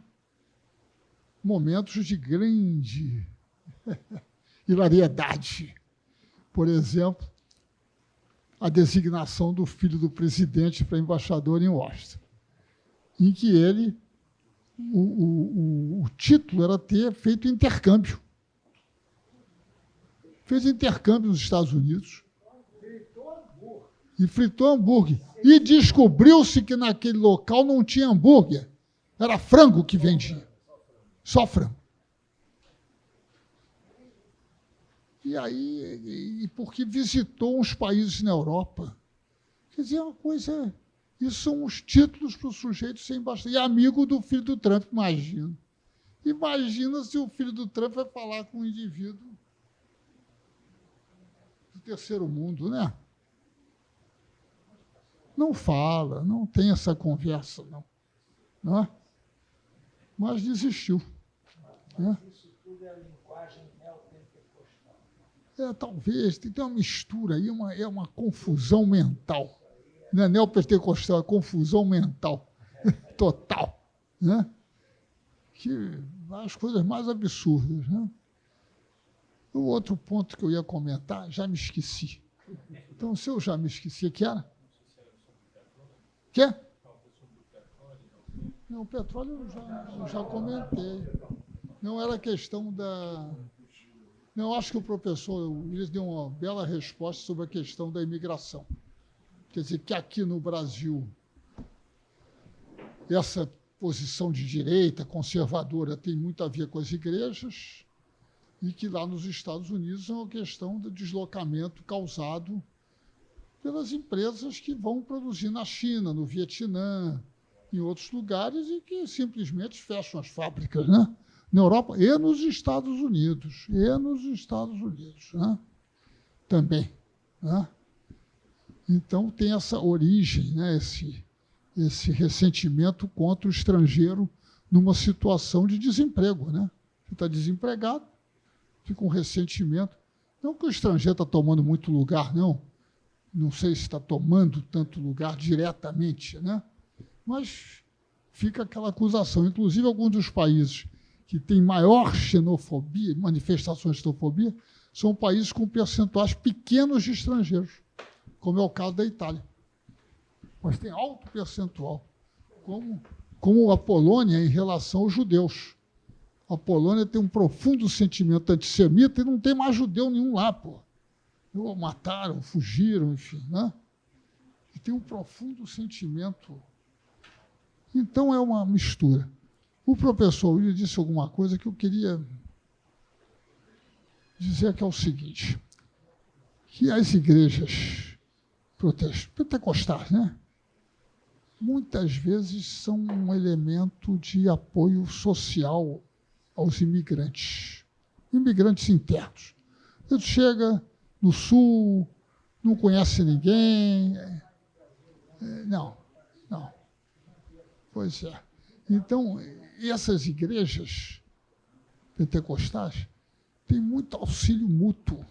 Momentos de grande hilariedade. Por exemplo, a designação do filho do presidente para embaixador em Washington, em que ele, o título era ter feito intercâmbio. Fez intercâmbio nos Estados Unidos. E fritou hambúrguer. E descobriu-se que naquele local não tinha hambúrguer. Era frango que vendia. Só frango. E aí, porque visitou uns países na Europa. Quer dizer, uma coisa... Isso são os títulos para o sujeito ser embaixador. E amigo do filho do Trump, imagina. Imagina se o filho do Trump vai falar com um indivíduo do terceiro mundo, né? Não fala, não tem essa conversa, não. Não é? Mas desistiu. Né?
Isso tudo é a linguagem neopentecostal.
Talvez, tem uma mistura aí, é uma confusão mental. Não é neopentecostal, é confusão mental. Total. Né? Que as coisas mais absurdas. Né? O outro ponto que eu ia comentar, já me esqueci. Então, se eu já me esqueci, que era? Quê? Não, o petróleo eu já comentei. Não era questão da... Não, acho que o professor Willis deu uma bela resposta sobre a questão da imigração. Quer dizer, que aqui no Brasil, essa posição de direita, conservadora, tem muito a ver com as igrejas, e que lá nos Estados Unidos é uma questão do deslocamento causado pelas empresas que vão produzir na China, no Vietnã, em outros lugares, e que simplesmente fecham as fábricas, né? Na Europa e nos Estados Unidos. Né? Também. Né? Então, tem essa origem, né? esse ressentimento contra o estrangeiro numa situação de desemprego. Né? Você está desempregado, fica um ressentimento. Não que o estrangeiro está tomando muito lugar, não. Não sei se está tomando tanto lugar diretamente, né? Mas fica aquela acusação. Inclusive, alguns dos países que têm maior xenofobia, manifestações de xenofobia, são países com percentuais pequenos de estrangeiros, como é o caso da Itália. Mas tem alto percentual, como a Polônia em relação aos judeus. A Polônia tem um profundo sentimento antissemita e não tem mais judeu nenhum lá, pô. Mataram, fugiram, enfim, né? E tem um profundo sentimento. Então, é uma mistura. O professor William disse alguma coisa que eu queria dizer, que é o seguinte, que as igrejas pentecostais, né, muitas vezes são um elemento de apoio social aos imigrantes internos. Ele chega no Sul, não conhece ninguém. Não. Pois é. Então, essas igrejas pentecostais têm muito auxílio mútuo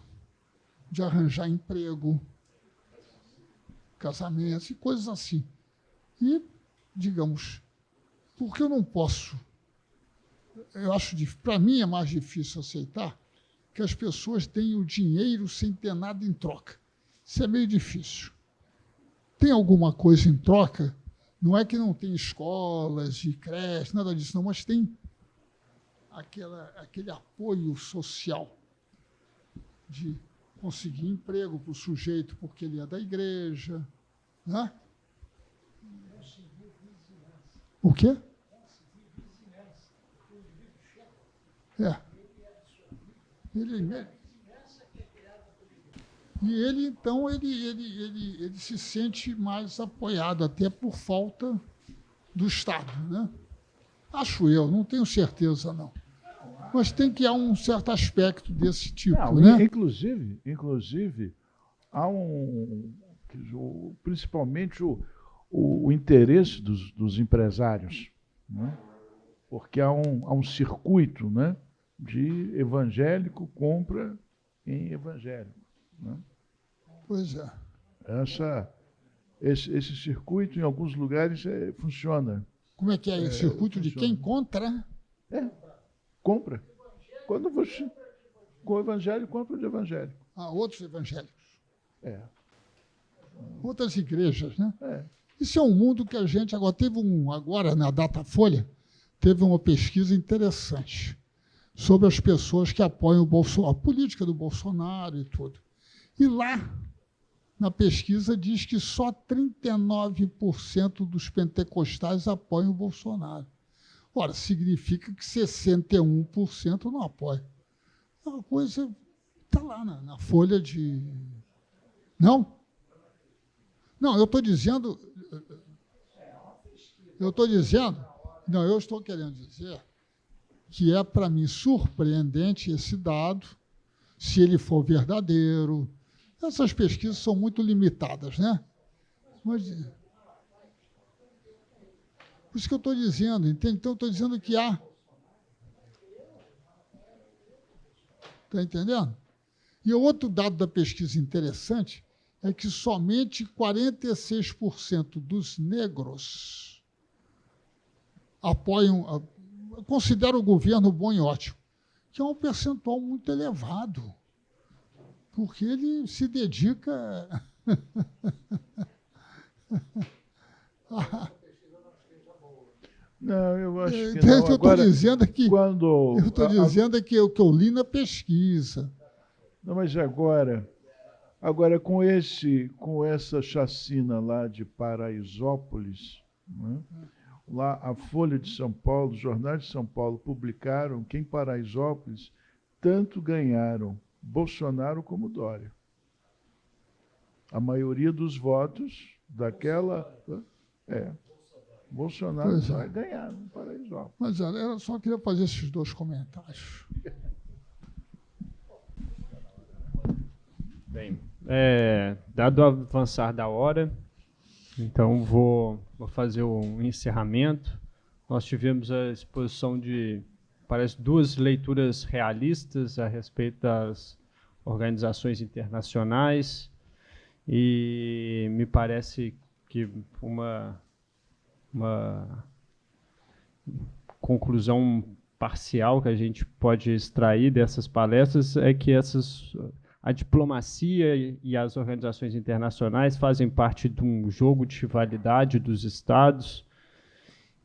de arranjar emprego, casamentos e coisas assim. E, digamos, porque eu não posso... Eu acho, para mim, é mais difícil aceitar que as pessoas deem o dinheiro sem ter nada em troca. Isso é meio difícil. Tem alguma coisa em troca? Não é que não tem escolas e creches, nada disso, não, mas tem aquele apoio social de conseguir emprego para o sujeito porque ele é da igreja. Né? O quê? Então, ele se sente mais apoiado, até por falta do Estado, né? Acho eu, não tenho certeza, não. Mas tem que há um certo aspecto desse tipo, né?
Inclusive, há principalmente o interesse dos empresários, né? Porque há um circuito, né, de evangélico compra em evangélico. Né?
Pois é.
Esse circuito, em alguns lugares, funciona.
Como é que é? O circuito de quem contra?
Compra. Quando você... Com o evangelho, compra de evangélico.
Outros evangélicos. Outras igrejas, né? Isso é um mundo que a gente... Agora, na Datafolha, teve uma pesquisa interessante sobre as pessoas que apoiam o Bolsonaro, a política do Bolsonaro e tudo. E lá, na pesquisa, diz que só 39% dos pentecostais apoiam o Bolsonaro. Ora, significa que 61% não apoiam. É uma coisa... Está lá na folha de... Não? Não, eu estou dizendo... Não, eu estou querendo dizer que é, para mim, surpreendente esse dado, se ele for verdadeiro. Essas pesquisas são muito limitadas, né? Mas, por isso que eu estou dizendo, entende? Então, eu estou dizendo que há. Está entendendo? E outro dado da pesquisa interessante é que somente 46% dos negros apoiam, consideram o governo bom e ótimo. que é um percentual muito elevado, porque ele se dedica
Não, eu acho que
então,
não.
eu estou
Agora,
dizendo que
quando,
eu estou dizendo que o que eu li na pesquisa.
não, mas agora com essa chacina lá de Paraisópolis, né? Lá a Folha de São Paulo, os jornais de São Paulo publicaram que em Paraisópolis tanto ganharam Bolsonaro como Dória. A maioria dos votos daquela Bolsonaro e Dória ganharam em Paraisópolis.
Mas olha, eu só queria fazer esses dois comentários.
Bem, dado o avançar da hora, então vou fazer um encerramento. Nós tivemos a exposição de, parece, 2 leituras realistas a respeito das organizações internacionais e me parece que uma conclusão parcial que a gente pode extrair dessas palestras é que a diplomacia e as organizações internacionais fazem parte de um jogo de rivalidade dos Estados,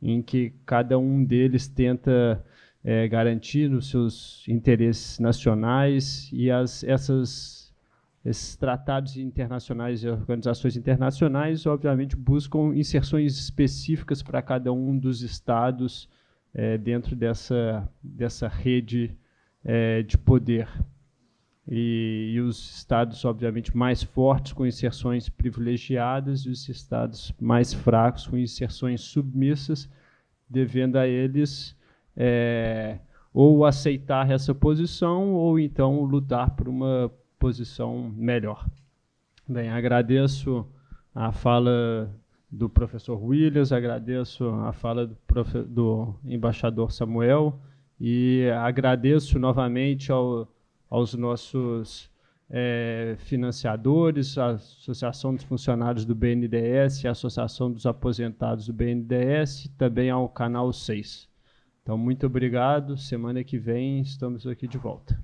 em que cada um deles tenta garantir os seus interesses nacionais, e esses tratados internacionais e organizações internacionais, obviamente, buscam inserções específicas para cada um dos Estados dentro dessa rede de poder. E os estados, obviamente, mais fortes com inserções privilegiadas e os estados mais fracos com inserções submissas, devendo a eles ou aceitar essa posição ou então lutar por uma posição melhor. Bem, agradeço a fala do professor Williams, agradeço a fala do embaixador Samuel e agradeço novamente aos nossos financiadores, a Associação dos Funcionários do BNDES, a Associação dos Aposentados do BNDES, e também ao Canal 6. Então, muito obrigado. Semana que vem estamos aqui de volta.